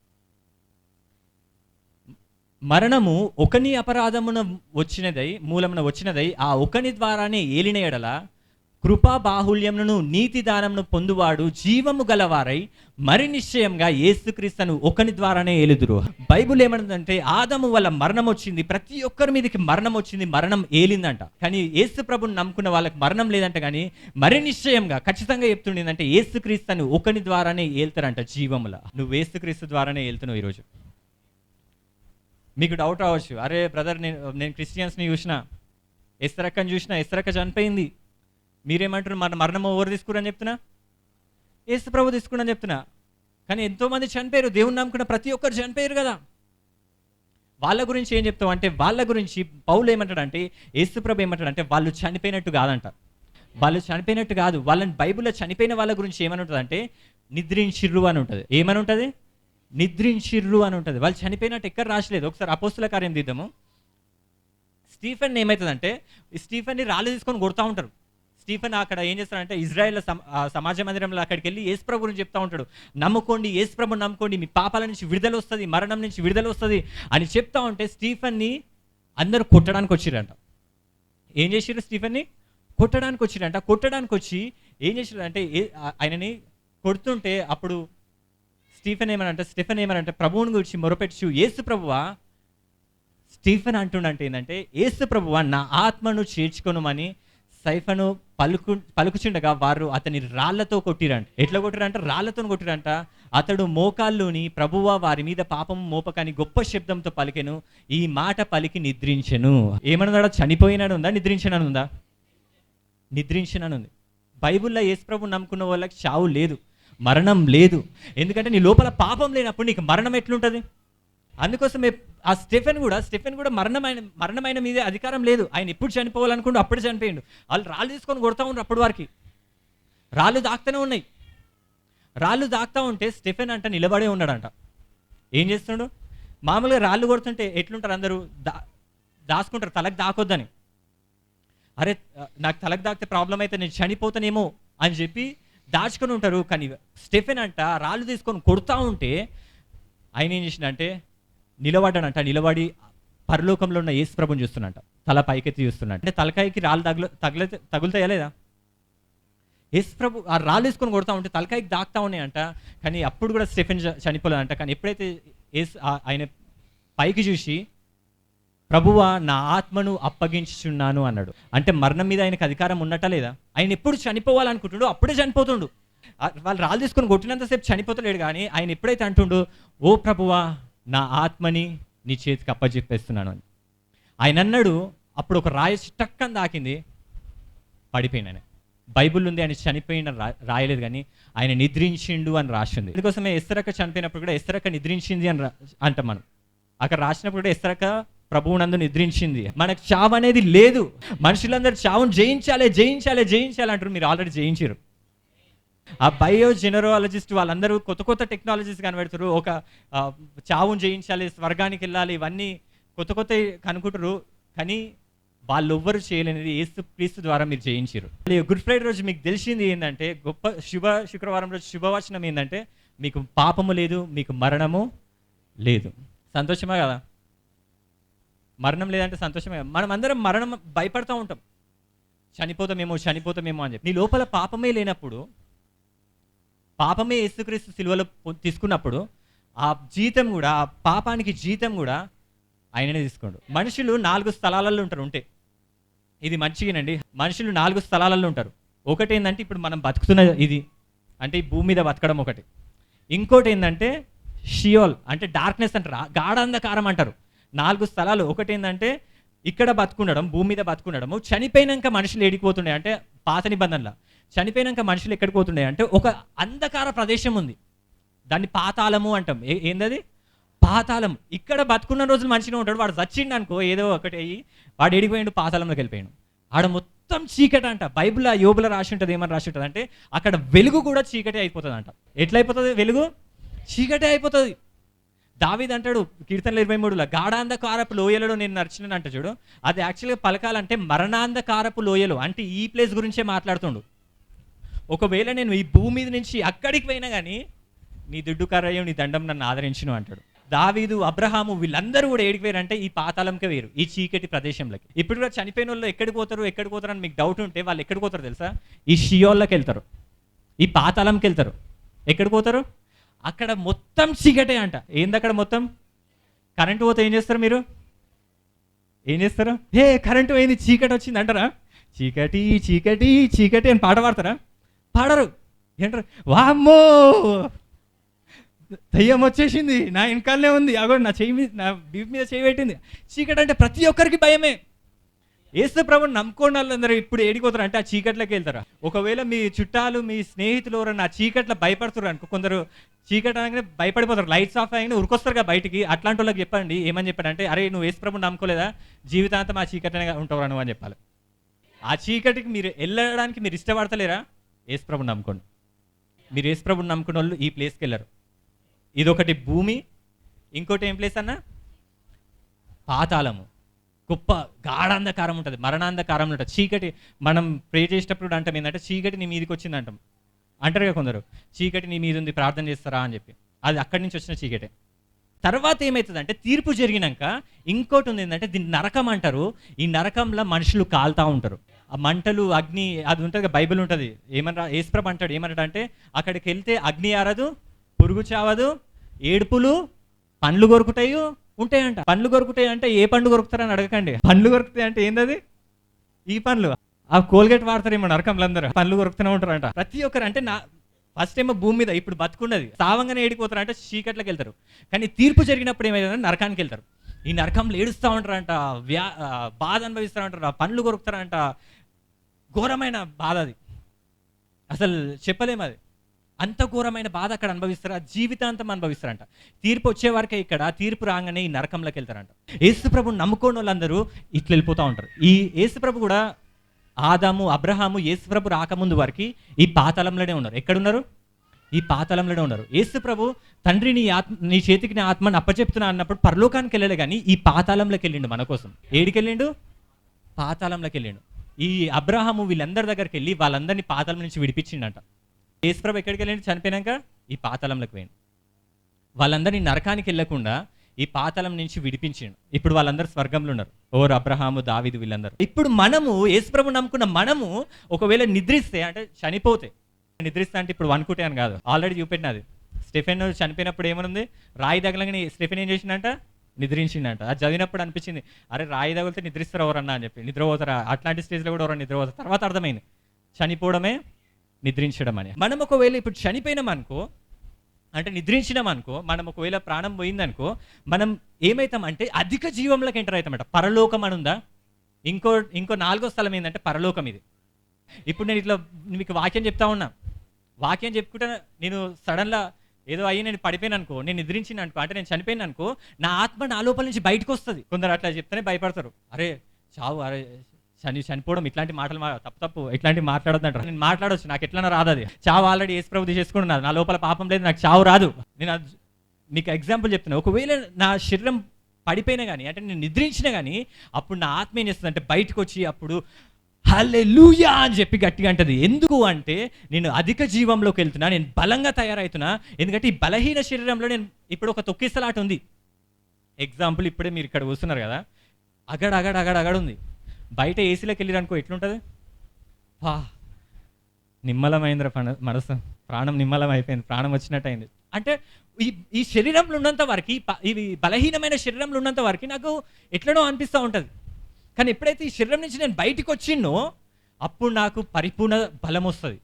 మరణము ఒకని అపరాధమున మూలమున వచ్చినదై ఆ ఒకని ద్వారానే ఏలిన ఎడల కృపా బాహుల్యమును నీతి దానమును పొందువాడు జీవము గలవారై మరి నిశ్చయంగా యేసుక్రీస్తును ఒకని ద్వారానే ఏలుదురు. బైబుల్ ఏమంటుందంటే ఆదాము వల్ల మరణం వచ్చింది, ప్రతి ఒక్కరి మీదకి మరణం వచ్చింది, మరణం ఏలిందంట. కానీ యేసు ప్రభుని నమ్ముకున్న వాళ్ళకి మరణం లేదంట. కానీ మరి నిశ్చయంగా ఖచ్చితంగా చెప్తుండేదంటే యేసుక్రీస్తును ఒకని ద్వారానే ఏలుతారంట జీవముల. నువ్వు యేసుక్రీస్తు ద్వారానే ఏలుతున్నావు. ఈరోజు మీకు డౌట్ రావచ్చు, అరే బ్రదర్ నేను క్రిస్టియన్స్ని చూసిన, ఎస్తరక్కని చూసిన, ఎస్తరక్క చనిపోయింది, మీరేమంటారు మన మరణం ఎవరు తీసుకురని చెప్తున్నా? యేసు ప్రభు తీసుకురని చెప్తున్నా. కానీ ఎంతోమంది చనిపోయారు, దేవుని నమ్ముకున్న ప్రతి ఒక్కరు చనిపోయారు కదా. వాళ్ళ గురించి ఏం చెప్తావు అంటే, వాళ్ళ గురించి పౌలు ఏమంటాడంటే, యేసు ప్రభు ఏమంటాడంటే వాళ్ళు చనిపోయినట్టు కాదంట. వాళ్ళు చనిపోయినట్టు కాదు, వాళ్ళని బైబిల్లో చనిపోయిన వాళ్ళ గురించి ఏమని ఉంటుంది అంటే నిద్రించిర్రు అని ఉంటుంది. ఏమని ఉంటుంది? నిద్రించిర్రు అని ఉంటుంది. వాళ్ళు చనిపోయినట్టు ఎక్కడ రాసలేదు. ఒకసారి అపోస్తుల కార్యం తీద్దాము. స్టీఫెన్ ఏమవుతుందంటే, స్టీఫెన్ని రాళ్ళు తీసుకొని కొడతా ఉంటారు. స్టీఫెన్ అక్కడ ఏం చేస్తాడంటే ఇజ్రాయెల్ సమాజ మందిరంలో అక్కడికి వెళ్ళి యేసుప్రభు గురించి చెప్తా ఉంటాడు. నమ్ముకోండి, యేసుప్రభుని నమ్ముకోండి, మీ పాపాల నుంచి విడుదల వస్తుంది, మరణం నుంచి విడుదల వస్తుంది అని చెప్తా ఉంటే స్టీఫెన్ని అందరూ కొట్టడానికి వచ్చిరంట. ఏం చేసిర్రు? స్టీఫెన్ని కొట్టడానికి వచ్చిరంట. కొట్టడానికి వచ్చి ఏం చేసిరంటే ఆయనని కొడుతుంటే అప్పుడు స్టీఫెన్ ఏమనంటే ప్రభువుని గురించి మొరపెట్టు, యేసు ప్రభువా, స్టీఫెన్ అంటుండంటే ఏంటంటే యేసు ప్రభువా నా ఆత్మను చేర్చుకొనుమని సైఫను పలుకుచుండగా వారు అతని రాళ్లతో కొట్టిరంట. ఎట్లా కొట్టిరంట? రాళ్లతో కొట్టిరంట. అతడు మోకాల్లోని ప్రభువా వారి మీద పాపము మోపకని గొప్ప శబ్దంతో పలికెను, ఈ మాట పలికి నిద్రించెను. ఏమన్నాడా? చనిపోయినాను ఉందా? నిద్రించనని ఉందా? నిద్రించనని ఉంది. బైబిల్లో యేసు ప్రభు నమ్ముకున్న వాళ్ళకి చావు లేదు, మరణం లేదు. ఎందుకంటే నీ లోపల పాపం లేనప్పుడు నీకు మరణం ఎట్లుంటుంది? అందుకోసమే ఆ స్టెఫెన్ కూడా మరణమైన మీదే అధికారం లేదు. ఆయన ఎప్పుడు చనిపోవాలనుకుంటూ అప్పుడు చనిపోయిండు. వాళ్ళు రాళ్ళు తీసుకొని కొడతా ఉన్నారు. అప్పటి వారికి రాళ్ళు దాక్తూనే ఉన్నాయి. రాళ్ళు దాక్తా ఉంటే స్టెఫెన్ అంట నిలబడే ఉన్నాడంట. ఏం చేస్తున్నాడు? మామూలుగా రాళ్ళు కొడుతుంటే ఎట్లుంటారు? అందరూ దాచుకుంటారు, తలకు దాకొద్దని. అరే నాకు తలకు దాకితే ప్రాబ్లం అయితే నేను చనిపోతానేమో అని చెప్పి దాచుకొని ఉంటారు. కానీ స్టెఫెన్ అంట రాళ్ళు తీసుకొని కొడుతూ ఉంటే ఆయన ఏం చేసిండంటే నిలబడ్డాడంట. నిలబడి పరలోకంలో ఉన్న యేసు ప్రభుని చూస్తున్నట్ట, తల పైకెత్తి చూస్తున్నాడు. అంటే తలకాయకి రాళ్ళు తగులుతాయా లేదా? యేసు ప్రభు ఆ రాళ్ళు తీసుకొని కొడతా ఉంటే తలకాయకి దాక్తా ఉన్నాయంట. కానీ అప్పుడు కూడా స్టెఫెన్ చనిపోలేదంట. కానీ ఎప్పుడైతే ఆయన పైకి చూసి ప్రభువా నా ఆత్మను అప్పగించుచున్నాను అన్నాడు. అంటే మరణం మీద ఆయనకు అధికారం ఉన్నట్టా లేదా? ఆయన ఎప్పుడు చనిపోవాలనుకుంటుండో అప్పుడే చనిపోతుండు. వాళ్ళు రాళ్ళు తీసుకొని కొట్టినంతసేపు చనిపోతలేడు. కానీ ఆయన ఎప్పుడైతే అంటుండో ఓ ప్రభువా నా ఆత్మని నీ చేతికి అప్పచెప్పేస్తున్నాను అని ఆయన అన్నాడు. అప్పుడు ఒక రాయి టక్కని దాకింది, పడిపోయింది. ఆయన బైబుల్ ఉంది ఆయన చనిపోయిన రాయలేదు, కానీ ఆయన నిద్రించిండు అని రాసింది. అందుకోసమే ఎస్తరక్క చనిపోయినప్పుడు కూడా ఎస్తరక్క నిద్రించింది అని అంటాం మనం. అక్కడ రాసినప్పుడు కూడా ఎస్తరక్క ప్రభువునందు నిద్రించింది. మనకు చావు అనేది లేదు. మనుషులందరూ చావును జయించాలి అంటారు. మీరు ఆల్రెడీ జయించారు. ఆ బయో జెనరాలజిస్ట్ వాళ్ళందరూ కొత్త టెక్నాలజీస్ కనిపెడతారు. ఒక చావును జయించాలి, స్వర్గానికి వెళ్ళాలి, ఇవన్నీ కొత్త కనుక్కుంటారు. కానీ వాళ్ళు ఎవ్వరు చేయలేనిది యేసుక్రీస్తు ద్వారా మీరు జయించారు. గుడ్ ఫ్రైడే రోజు మీకు తెలిసింది ఏంటంటే, గొప్ప శుక్రవారం రోజు శుభవచనం ఏంటంటే మీకు పాపము లేదు, మీకు మరణము లేదు. సంతోషమే కదా? మరణం లేదంటే సంతోషమే. మనం అందరం మరణం భయపడతా ఉంటాం, చనిపోతామేమో అని చెప్పి. నీ లోపల పాపమే లేనప్పుడు, పాపమే యేసుక్రీస్తు సిలువలో తీసుకున్నప్పుడు ఆ జీతం కూడా, ఆ పాపానికి జీతం కూడా ఆయననే తీసుకోండు. మనుషులు 4 స్థలాలలో ఉంటారు. ఇది మంచిగానండి. మనుషులు 4 స్థలాలలో ఉంటారు. ఒకటి ఏంటంటే ఇప్పుడు మనం బతుకుతున్న ఇది అంటే ఈ భూమి మీద బతకడం ఒకటి. ఇంకోటి ఏంటంటే షియోల్ అంటే డార్క్నెస్ అంటారు, గాఢాంధకారం అంటారు. 4 స్థలాలు. ఒకటి ఏంటంటే ఇక్కడ బతుకుండడం, భూమి మీద బతుకుండడము. చనిపోయినాక మనుషులు ఏడికిపోతుండే అంటే పాత నిబంధనల చనిపోయినాక మనుషులు ఎక్కడికి పోతుండే అంటే ఒక అంధకార ప్రదేశం ఉంది, దాన్ని పాతాళము అంటాం. ఏందది? పాతాళం. ఇక్కడ బతుకున్న రోజులు మంచిగా ఉంటాడు, వాడు చచ్చిండు అనుకో ఏదో ఒకటి అయ్యి వాడు ఏడిపోయాడు, పాతాళంలోకి వెళ్ళిపోయాడు. ఆడ మొత్తం చీకటి అంట. బైబిల్ యోబులో రాసి ఉంటుంది, ఏమని రాసి ఉంటుంది అంటే అక్కడ వెలుగు కూడా చీకటి అయిపోతుంది అంట. ఎట్లా అయిపోతుంది వెలుగు? చీకటి అయిపోతుంది. దావీదు అంటాడు కీర్తనలు 23లో, గాఢాంధకారపు లోయలలో నేను నడిచినాను అంట చూడు. అది యాక్చువల్గా పలకాలంటే మరణాంధకారపు లోయలు అంటే ఈ ప్లేస్ గురించే మాట్లాడుతుండు. ఒకవేళ నేను ఈ భూమి మీద నుంచి అక్కడికి పోయినా కానీ నీ దుడ్డు కర్రయ్యం నీ దండం నన్ను ఆదరించును అంటాడు. దావీదు, అబ్రహాము వీళ్ళందరూ కూడా ఏడికి వేరు అంటే ఈ పాతాళంకే వేరు, ఈ చీకటి ప్రదేశంలోకి. ఇప్పుడు కూడా చనిపోయిన వాళ్ళు ఎక్కడికి పోతారు అని మీకు డౌట్ ఉంటే వాళ్ళు ఎక్కడికి పోతారు తెలుసా? ఈ షియోల్లోకి వెళ్తారు, ఈ పాతాళంకి వెళ్తారు. ఎక్కడికి పోతారు? అక్కడ మొత్తం చీకటే అంట. ఏంది అక్కడ మొత్తం? కరెంటు పోతే ఏం చేస్తారు మీరు? ఏం చేస్తారు? కరెంటు పోయింది చీకటి వచ్చింది అంటారా? చీకటి చీకటి చీకటి అని పాట పాడతారా? పాడరు. ఏంటారు? వామ్మో దయ్యం వచ్చేసింది, నా వెనకాలనే ఉంది, అగో నా చెయ్యి మీద, నా బీపీ మీద చేయి పెట్టింది. చీకటి అంటే ప్రతి ఒక్కరికి భయమే. యేసు ప్రభువుని నమ్ముకోని వాళ్ళందరూ ఇప్పుడు ఏడిపోతారు అంటే ఆ చీకట్లోకి వెళ్తారా? ఒకవేళ మీ చుట్టాలు మీ స్నేహితులు ఎవరన్నా ఆ చీకట్లో భయపడుతున్నారు అనుకో, కొందరు చీకటి అనగానే భయపడిపోతారు, లైట్స్ ఆఫ్ అయినా ఉరికొస్తారు కదా బయటికి. అట్లాంటి వాళ్ళకి చెప్పండి, ఏమని చెప్పాడంటే, అరే నువ్వు యేసు ప్రభువుని నమ్ముకోలేదా, జీవితాంతం ఆ చీకట్లోనే ఉంటావు నువ్వు అని చెప్పాలి. ఆ చీకటికి మీరు వెళ్ళడానికి మీరు ఇష్టపడతలేరా? యేసు ప్రభువుని నమ్ముకోండి. మీరు యేసు ప్రభువుని నమ్ముకున్న వాళ్ళు ఈ ప్లేస్కి వెళ్ళరు. ఇదొకటి భూమి. ఇంకోటి ఏం ప్లేస్ అన్నా? పాతాళము. గొప్ప గాఢాంధకారం ఉంటుంది, మరణాంధకారం ఉంటుంది, చీకటి. మనం ప్రే చేసేటప్పుడు అంటాం ఏంటంటే చీకటి నీ మీదకి వచ్చింది అంటాం. అంటారు కదా కొందరు, చీకటి నీ మీద ఉంది ప్రార్థన చేస్తారా అని చెప్పి. అది అక్కడి నుంచి వచ్చిన చీకటే. తర్వాత ఏమవుతుందంటే తీర్పు జరిగినాక ఇంకోటి ఉంది ఏంటంటే దీన్ని నరకం అంటారు. ఈ నరకంలో మనుషులు కాలుతూ ఉంటారు, ఆ మంటలు అగ్ని అది ఉంటుంది కదా, బైబిల్ ఉంటుంది. యేసుప్రభు అంటాడు ఏమంటాడంటే అక్కడికి వెళ్తే అగ్ని ఆరదు, పురుగు చావదు, ఏడుపులు, పండ్లు కొరుకుతాయి ఉంటాయంట. పండ్లు కొరుకుతాయి అంటే ఏ పండ్లు కొరుకుతారని అడగకండి. పండ్లు కొరుకుతాయి అంటే ఏందది? ఈ పండ్లు. ఆ కోల్గేట్ వాడతారేమో నరకంలో అందరూ, పండ్లు కొరుకుతూనే ఉంటారంట ప్రతి ఒక్కరు. అంటే ఫస్ట్ ఏమో భూమి మీద ఇప్పుడు బతుకున్నది, సావంగానే ఏడిపోతారు అంటే చీకట్లోకి వెళ్తారు. కానీ తీర్పు జరిగినప్పుడు ఏమైందంటే నరకానికి వెళ్తారు. ఈ నరకంలో ఏడుస్తూ ఉంటారంట, బాధ అనుభవిస్తూ ఉంటారు, పండ్లు కొరుకుతారంట. ఘోరమైన బాధ అది, అసలు చెప్పలేము. అది అంత ఘోరమైన బాధ అక్కడ అనుభవిస్తారు, ఆ జీవితాంతం అనుభవిస్తారంట. తీర్పు వచ్చే వరకే ఇక్కడ, తీర్పు రాగానే ఈ నరకంలోకి వెళ్తారంట. యేసుప్రభుని నమ్ముకోని వాళ్ళందరూ ఇట్లా వెళ్ళిపోతూ ఉంటారు. ఈ యేసుప్రభు కూడా ఆదాము, అబ్రహాము యేసుప్రభు రాకముందు వరకు ఈ పాతాళంలోనే ఉన్నారు. ఎక్కడున్నారు? ఈ పాతాళంలోనే ఉన్నారు. యేసుప్రభు తండ్రి నీ చేతికి నా ఆత్మని అప్పచెప్తున్నా అన్నప్పుడు పరలోకానికి వెళ్ళలే కానీ ఈ పాతాళంలోకి వెళ్ళిండు మన కోసం. ఏడికి వెళ్ళిండు? పాతాళంలోకి వెళ్ళిండు. ఈ అబ్రహాము వీళ్ళందరి దగ్గరికి వెళ్ళి వాళ్ళందరినీ పాతాళం నుంచి విడిపించిండంట. యేసుప్రభు ఎక్కడికి వెళ్ళండి? చనిపోయినాక ఈ పాతాళంలోకి పోయిండు. వాళ్ళందరినీ నరకానికి వెళ్ళకుండా ఈ పాతాళం నుంచి విడిపించిండు. ఇప్పుడు వాళ్ళందరూ స్వర్గంలో ఉన్నారు. అబ్రహాము, దావీదు వీళ్ళందరూ. ఇప్పుడు మనము యేసుప్రభు నమ్ముకున్న మనము ఒకవేళ నిద్రిస్తే అంటే చనిపోతే, నిద్రిస్తే అంటే ఇప్పుడు వనుకుంటే అని కాదు, ఆల్రెడీ చూపెట్టినది. స్టెఫెన్ చనిపోయినప్పుడు ఏమనుంది? రాయి తగలగానే స్టెఫెన్ ఏం చేసిందంట? నిద్రించిందంట. అది చదివినప్పుడు అనిపించింది, అరే రాయి తగిలితే నిద్రిస్తారు ఎవరన్నా అని చెప్పి. నిద్రపోతారా? అట్లాంటి స్టేజ్లో కూడా ఎవరన్నా నిద్రపోతారు. తర్వాత అర్థమైంది చనిపోవడమే నిద్రించడం అని. మనం ఒకవేళ ఇప్పుడు చనిపోయినాం అనుకో, అంటే నిద్రించినాం అనుకో, మనం ఒకవేళ ప్రాణం పోయిందనుకో, మనం ఏమవుతామంటే అధిక జీవంలోకి ఎంటర్ అవుతామంట. పరలోకం అని ఉందా? ఇంకో 4వ స్థలం ఏంటంటే పరలోకం. ఇది ఇప్పుడు నేను ఇట్లా మీకు వాక్యం చెప్తా ఉన్నా, వాక్యం చెప్పుకుంటే నేను సడన్గా ఏదో అయ్యి నేను పడిపోయినా అనుకో, నేను నిద్రించిన అనుకో, అంటే నేను చనిపోయినా అనుకో, నా ఆత్మ నా లోపల నుంచి బయటకు వస్తుంది. కొందరు అట్లా చెప్తేనే భయపడతారు, అరే చావు, అరే చనిపోవడం, ఇట్లాంటి మాటలు తప్పు ఇట్లాంటివి మాట్లాడొద్దు అంటారు. నేను మాట్లాడవచ్చు, నాకు ఎట్లన్నా రాదు. అది చావు ఆల్రెడీ యేసుప్రభు తీసేసుకున్నాను, నా లోపల పాపం లేదు, నాకు చావు రాదు. నేను మీకు ఎగ్జాంపుల్ చెప్తున్నా. ఒకవేళ నా శరీరం పడిపోయినా కానీ, అంటే నేను నిద్రించినా కానీ, అప్పుడు నా ఆత్మ ఏం చేస్తుంది అంటే బయటకు వచ్చి అప్పుడు హల్లెలూయా అని చెప్పి గట్టిగా అంటది. ఎందుకు అంటే నేను అధిక జీవంలోకి వెళ్తున్నా, నేను బలంగా తయారవుతున్నా. ఎందుకంటే ఈ బలహీన శరీరంలో నేను ఇప్పుడు ఒక తొక్కిసలాట ఉంది. ఎగ్జాంపుల్ ఇప్పుడే మీరు ఇక్కడ కూర్చున్నారు కదా, అగడ ఉంది. బయట ఏసీలోకి వెళ్ళిరనుకో ఎట్లుంటుంది? నిమ్మలమైందిరా మనసు, ప్రాణం నిమ్మలం అయిపోయింది, ప్రాణం వచ్చినట్టు అయింది. అంటే ఈ శరీరంలో ఉన్నంత వరకు, ఇవి బలహీనమైన శరీరంలో ఉన్నంత వరకు నాకు ఎట్లనో అనిపిస్తూ ఉంటుంది. కానీ ఎప్పుడైతే ఈ శరీరం నుంచి నేను బయటకు వచ్చిన్నో అప్పుడు నాకు పరిపూర్ణ బలం వస్తుంది,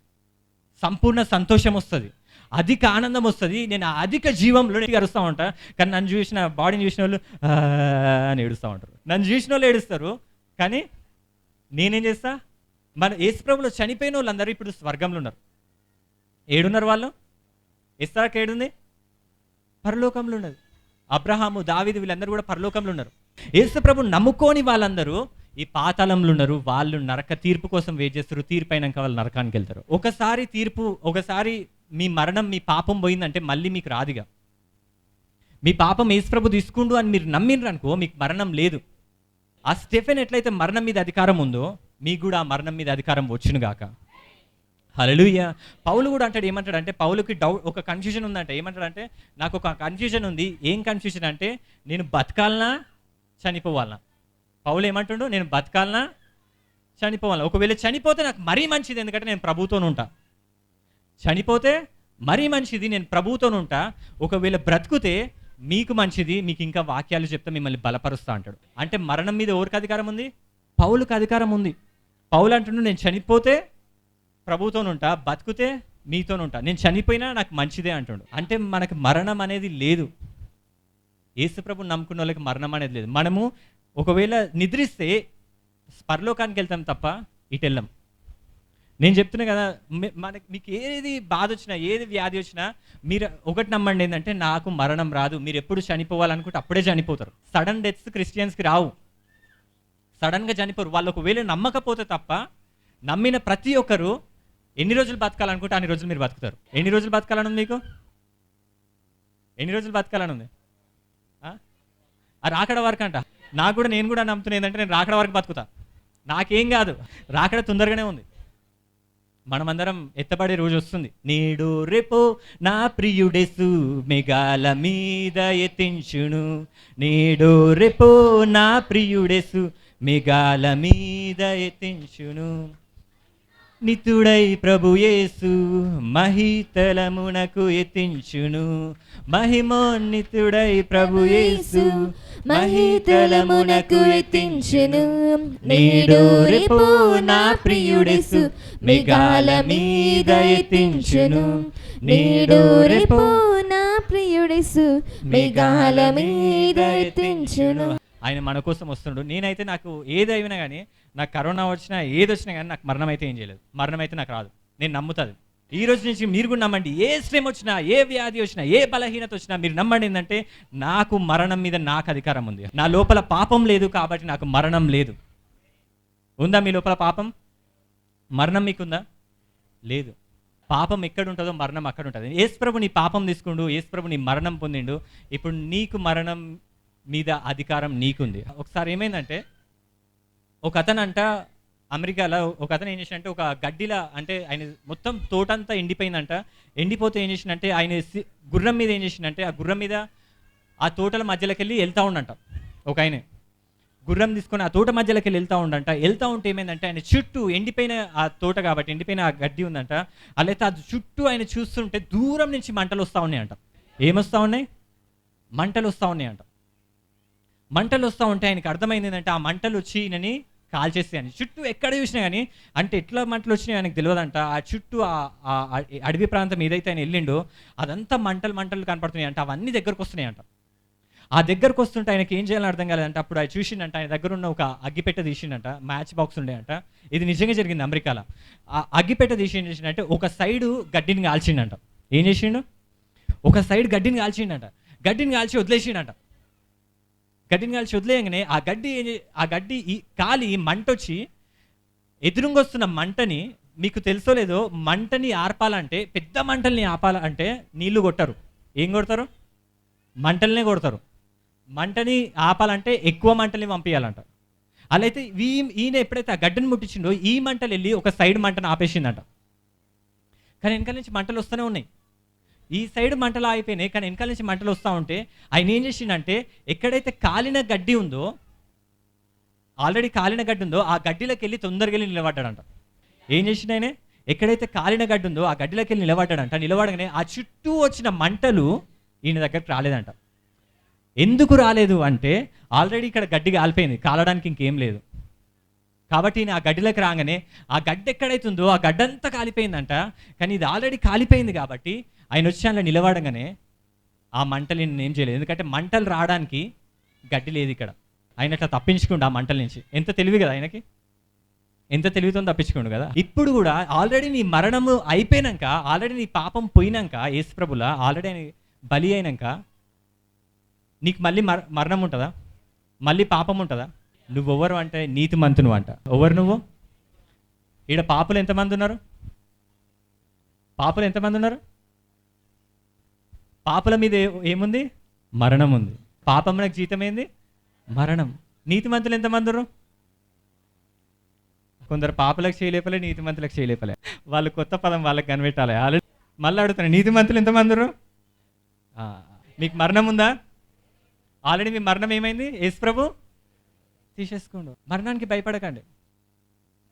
సంపూర్ణ సంతోషం వస్తుంది, అధిక ఆనందం వస్తుంది. నేను ఆ అధిక జీవంలో అరుస్తూ ఉంటా. కానీ నన్ను చూసిన బాడీని చూసిన వాళ్ళు అని ఏడుస్తూ ఉంటారు. నన్ను చూసిన వాళ్ళు ఏడుస్తారు, కానీ నేనేం చేస్తా? మన యేసుప్రభులో చనిపోయిన వాళ్ళందరూ ఇప్పుడు స్వర్గంలో ఉన్నారు. ఏడున్నారు వాళ్ళు? ఇస్సాకు ఏడుంది? పరలోకంలో ఉన్నది. అబ్రహాము, దావీదు వీళ్ళందరూ కూడా పరలోకంలో ఉన్నారు. యేసుప్రభు నమ్ముకోని వాళ్ళందరూ ఈ పాతాళంలో ఉన్నారు. వాళ్ళు నరక తీర్పు కోసం వెయిట్ చేస్తారు. తీర్పు అయినాక వాళ్ళు నరకానికి వెళ్తారు. ఒకసారి తీర్పు, ఒకసారి మీ మరణం, మీ పాపం పోయిందంటే మళ్ళీ మీకు రాదుగా. మీ పాపం యేసుప్రభు తీసుకుండు అని మీరు నమ్మిండ్రు అనుకో, మీకు మరణం లేదు. ఆ స్టెఫెన్ ఎట్లయితే మరణం మీద అధికారం ఉందో, మీకు కూడా ఆ మరణం మీద అధికారం వచ్చునుగాక. హల్లెలూయా. పౌలు కూడా అంటాడు, ఏమంటాడు అంటే, పౌలుకి ఒక కన్ఫ్యూజన్ ఉందంటే, ఏమంటాడంటే, నాకు ఒక కన్ఫ్యూజన్ ఉంది. ఏం కన్ఫ్యూజన్ అంటే, నేను బతకాలనా చనిపోవాలనా? పౌలు ఏమంటుండు, నేను బతకాలనా చనిపోవాలనా? ఒకవేళ చనిపోతే నాకు మరీ మంచిది, ఎందుకంటే నేను ప్రభువుతోనే ఉంటా. చనిపోతే మరీ మంచిది, నేను ప్రభువుతోనే ఉంటా. ఒకవేళ బ్రతుకుతే మీకు మంచిది, మీకు ఇంకా వాక్యాలు చెప్తే మిమ్మల్ని బలపరుస్తా అంటాడు. అంటే మరణం మీద ఎవరికి అధికారం ఉంది? పౌలుకి అధికారం ఉంది. పౌలు అంటుండు, నేను చనిపోతే ప్రభువుతోనుంటా, బతుకుతే మీతోనుంటా, నేను చనిపోయినా నాకు మంచిదే అంటుండు. అంటే మనకు మరణం అనేది లేదు. యేసుప్రభుని నమ్ముకున్న వాళ్ళకి మరణం అనేది లేదు. మనము ఒకవేళ నిద్రిస్తే పరలోకానికి వెళ్తాం తప్ప ఇటు వెళ్ళాం. నేను చెప్తున్నా కదా, మీకు ఏది బాధ వచ్చినా, ఏది వ్యాధి వచ్చినా మీరు ఒకటి నమ్మండి, ఏంటంటే నాకు మరణం రాదు. మీరు ఎప్పుడు చనిపోవాలనుకుంటే అప్పుడే చనిపోతారు. సడన్ డెత్స్ క్రిస్టియన్స్కి రావు, సడన్గా చనిపోరు. వాళ్ళు ఒకవేళ నమ్మకపోతే తప్ప, నమ్మిన ప్రతి ఒక్కరు ఎన్ని రోజులు బతకాలనుకుంటే అన్ని రోజులు మీరు బతుకుతారు. ఎన్ని రోజులు బతకాలని ఉంది మీకు? ఎన్ని రోజులు బతకాలని ఉంది? ఆ రాకడ వరకు అంట. నాకు కూడా, నేను కూడా నమ్ముతున్నా ఏంటంటే, నేను రాకడ వరకు బతుకుతా, నాకేం కాదు. రాకడ తొందరగానే ఉంది. మనమందరం ఎత్తబడే రోజు వస్తుంది. నేడు రేపో నా ప్రియుడేసు మేఘాల మీద ఎత్తించును, నేడు రేపో నా ప్రియుడేసు మేఘాల మీద ఎత్తించును, నితుడై ప్రభు యేసు మహితలమునకు ఎత్తించును, మహిమోన్నితుడై ప్రభు యేసు మహితలమునకు ఎత్తించును, నేడు రేపో నా ప్రియుడేసు మేఘాల మీద ఎత్తించును, నేడు రేపో నా ప్రియుడేసు మేఘాల మీద ఎత్తించును. ఆయన మన కోసం వస్తుండు. నేనైతే నాకు ఏదైనా కానీ, నాకు కరోనా వచ్చినా ఏది వచ్చినా కానీ నాకు మరణం అయితే ఏం చేయలేదు. మరణం అయితే నాకు రాదు, నేను నమ్ముతుంది. ఈ రోజు నుంచి మీరు కూడా నమ్మండి. ఏ శ్రమ వచ్చినా, ఏ వ్యాధి వచ్చినా, ఏ బలహీనత వచ్చినా మీరు నమ్మండి, ఏంటంటే నాకు మరణం మీద నాకు అధికారం ఉంది. నా లోపల పాపం లేదు కాబట్టి నాకు మరణం లేదు. ఉందా మీ లోపల పాపం? మరణం మీకుందా? లేదు. పాపం ఎక్కడ ఉంటుందో మరణం అక్కడ ఉంటుంది. యేసుప్రభు నీ పాపం తీసుకుండు, యేసుప్రభు నీ మరణం పొందిండు. ఇప్పుడు నీకు మరణం మీద అధికారం నీకుంది. ఒకసారి ఏమైందంటే, ఒక అతనంట అమెరికాలో, ఒక అతను ఏం చేసినంటే, ఒక గడ్డిలా, అంటే ఆయన మొత్తం తోటంతా ఎండిపోయిందంట. ఎండిపోతే ఏం చేసినంటే, ఆయన గుర్రం మీద ఏం చేసినంటే, ఆ గుర్రం మీద ఆ తోటల మధ్యలోకి వెళ్ళి వెళ్తూ ఉండంట. ఒక ఆయన గుర్రం తీసుకొని ఆ తోట మధ్యలోకి వెళ్ళి వెళ్తూ ఉంటే ఏమైందంటే, ఆయన చుట్టూ ఎండిపోయిన ఆ తోట కాబట్టి ఎండిపోయిన ఆ గడ్డి ఉందంట. అలా అయితే ఆ చుట్టూ ఆయన చూస్తుంటే దూరం నుంచి మంటలు వస్తూ ఉన్నాయంట. ఏమొస్తూ ఉన్నాయి? మంటలు వస్తూ ఉన్నాయంట. మంటలు వస్తూ ఉంటే ఆయనకి అర్థమైంది ఏంటంటే, ఆ మంటలు వచ్చి ఈయనని కాల్చేస్తాయని. చుట్టూ ఎక్కడ చూసినా కానీ, అంటే ఎట్లా మంటలు వచ్చినాయి ఆయనకు తెలియదంట. ఆ చుట్టూ ఆ అడవి ప్రాంతం ఏదైతే ఆయన వెళ్ళిండో అదంతా మంటలు మంటలు కనపడుతున్నాయి అంట. అవన్నీ దగ్గరకు వస్తున్నాయంట. ఆ దగ్గరకు వస్తుంటే ఆయనకి ఏం చేయాలని అర్థం కాలేదంట. అప్పుడు ఆయన చూసిండంట, ఆయన దగ్గర ఉన్న ఒక అగ్గిపెట్టె తీసిండంట. Match box ఉండేయంట. ఇది నిజంగా జరిగింది అమెరికాలో. ఆ అగ్గిపెట్టె తీసి ఏం చేసిండంటే, ఒక సైడు గడ్డిని కాల్చిండంట. ఏం చేసిండు? ఒక సైడ్ గడ్డిని కాల్చిండంట. గడ్డిని కాల్చి వదిలేసిండంట. గడ్డిని కాల్చి వదిలేయగానే ఆ గడ్డి కాలి మంట వచ్చి ఎదురుంగొస్తున్న మంటని, మీకు తెలుసో లేదో, మంటని ఆర్పాలంటే, పెద్ద మంటల్ని ఆపాలంటే నీళ్లు కొట్టరు. ఏం కొడతారు? మంటల్నే కొడతారు. మంటని ఆపాలంటే ఎక్కువ మంటల్ని పంపించాలంట. అలా అయితే ఈయన ఎప్పుడైతే ఆ గడ్డని ముట్టించిండో, ఈ మంటలు వెళ్ళి ఒక సైడ్ మంటను ఆపేసిందంట. కానీ వెనకాల నుంచి మంటలు వస్తూనే ఉన్నాయి. ఈ సైడ్ మంటలు ఆగిపోయినాయి, కానీ వెనకాల నుంచి మంటలు వస్తూ ఉంటే ఆయన ఏం చేసిండంటే, ఎక్కడైతే కాలిన గడ్డి ఉందో, ఆల్రెడీ కాలిన గడ్డి ఉందో, ఆ గడ్డిలోకి వెళ్ళి తొందరగా వెళ్ళి నిలబడ్డాడంట. ఏం చేసిండు ఆయన? ఎక్కడైతే కాలిన గడ్డి ఉందో ఆ గడ్డిలోకి వెళ్ళి నిలబడ్డాడంట. నిలబడగానే ఆ చుట్టూ వచ్చిన మంటలు ఈయన దగ్గరికి రాలేదంట. ఎందుకు రాలేదు అంటే, ఆల్రెడీ ఇక్కడ గడ్డి కాలిపోయింది, కాలడానికి ఇంకేం లేదు. కాబట్టి ఈయన ఆ గడ్డిలోకి రాగానే ఆ గడ్డ ఎక్కడైతుందో ఆ గడ్డంతా కాలిపోయిందంట. కానీ ఇది ఆల్రెడీ కాలిపోయింది కాబట్టి ఆయన వచ్చి అందులో నిలబడగానే ఆ మంటలు నేను ఏం చేయలేదు. ఎందుకంటే మంటలు రావడానికి గడ్డి లేదు ఇక్కడ. ఆయన అట్లా తప్పించుకుండు ఆ మంటల నుంచి. ఎంత తెలివి కదా ఆయనకి, ఎంత తెలివితో తప్పించుకోండు కదా. ఇప్పుడు కూడా ఆల్రెడీ నీ మరణము అయిపోయినాక, ఆల్రెడీ నీ పాపం పోయినాక, యేసుప్రభుల ఆల్రెడీ ఆయన బలి అయినాక నీకు మళ్ళీ మరణం ఉంటుందా? మళ్ళీ పాపం ఉంటుందా? నువ్వెవరు అంటే నీతిమంతును అంట. ఎవరు నువ్వు? ఈడ పాపులు ఎంతమంది ఉన్నారు? పాపులు ఎంతమంది ఉన్నారు? పాపుల మీద ఏముంది? మరణం ఉంది. పాపమునకు జీతం ఏంది? మరణం. నీతిమంతులు ఎంతమంది ఉన్నారు? కొందరు పాపలకు చేయలేపలే, నీతిమంతులకు చేయలేపలే. వాళ్ళు కొత్త పదం వాళ్ళకి కనిపెట్టాలి. ఆల్రెడీ మళ్ళీ అడుగుతాను, నీతిమంతులు ఎంతమంది ఉన్నారు? మీకు మరణం ఉందా? ఆల్రెడీ మీ మరణం ఏమైంది? యేసుప్రభు తీసేసుకోండు. మరణానికి భయపడకండి.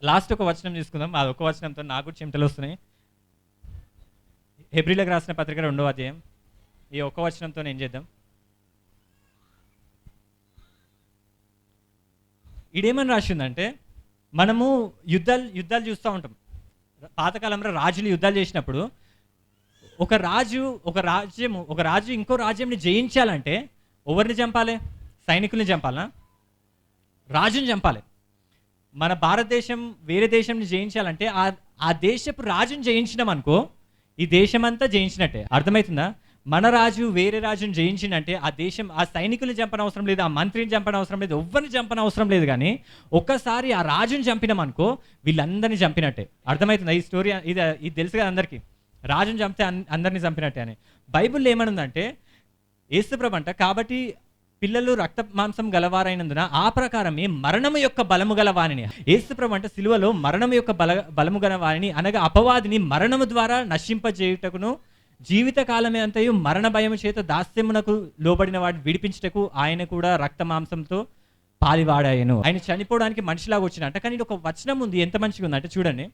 లాస్ట్ ఒక వచనం తీసుకుందాం. అది ఒక వచనంతో నాకు కూడా చెమటలు వస్తున్నాయి. హెబ్రీలకు రాసిన పత్రిక 2వ అధ్యాయం. ఈ ఒక్క వచనంతో ఏం చేద్దాం? ఇదేమని రాసిందంటే, మనము యుద్ధాలు చూస్తూ ఉంటాం. పాతకాలంలో రాజులు యుద్ధాలు చేసినప్పుడు ఒక రాజు ఇంకో రాజ్యంని జయించాలంటే ఎవరిని చంపాలి? సైనికుల్ని చంపాలా? రాజుని చంపాలి. మన భారతదేశం వేరే దేశంని జయించాలంటే ఆ దేశపు రాజుని జయించినాం అనుకో, ఈ దేశమంతా జయించినట్టే. అర్థమవుతుందా? మన రాజు వేరే రాజుని జయించిందంటే ఆ సైనికుల్ని చంపన అవసరం లేదు, ఆ మంత్రిని చంపన అవసరం లేదు, ఎవరిని చంపన అవసరం లేదు. కానీ ఒక్కసారి ఆ రాజుని చంపినాం అనుకో, వీళ్ళందరినీ చంపినట్టే. అర్థమవుతుందా? ఈ స్టోరీ ఇది తెలుసు కదా అందరికీ. రాజుని చంపితే అందరినీ చంపినట్టే అని. బైబిల్లో ఏమనుందంటే, యేసుప్రభు అంట, కాబట్టి పిల్లలు రక్త మాంసం గలవారైనందున ఆ ప్రకారమే మరణము యొక్క బలము గలవాణిని. యేసుప్రభు అంటే సిలువలో మరణము యొక్క బలము గలవాణిని అనగా అపవాదిని మరణము ద్వారా నశింపజేయుటకును జీవితకాలమే అంతయు మరణ భయము చేత దాస్యమునకు లోబడిన వాడిని విడిపించుటకు ఆయన కూడా రక్త మాంసంతో పాలివాడాయను. ఆయన చనిపోవడానికి మనిషిలాగా వచ్చినట్ట. కానీ ఒక వచనం ఉంది, ఎంత మంచిగా ఉందంటే చూడండి.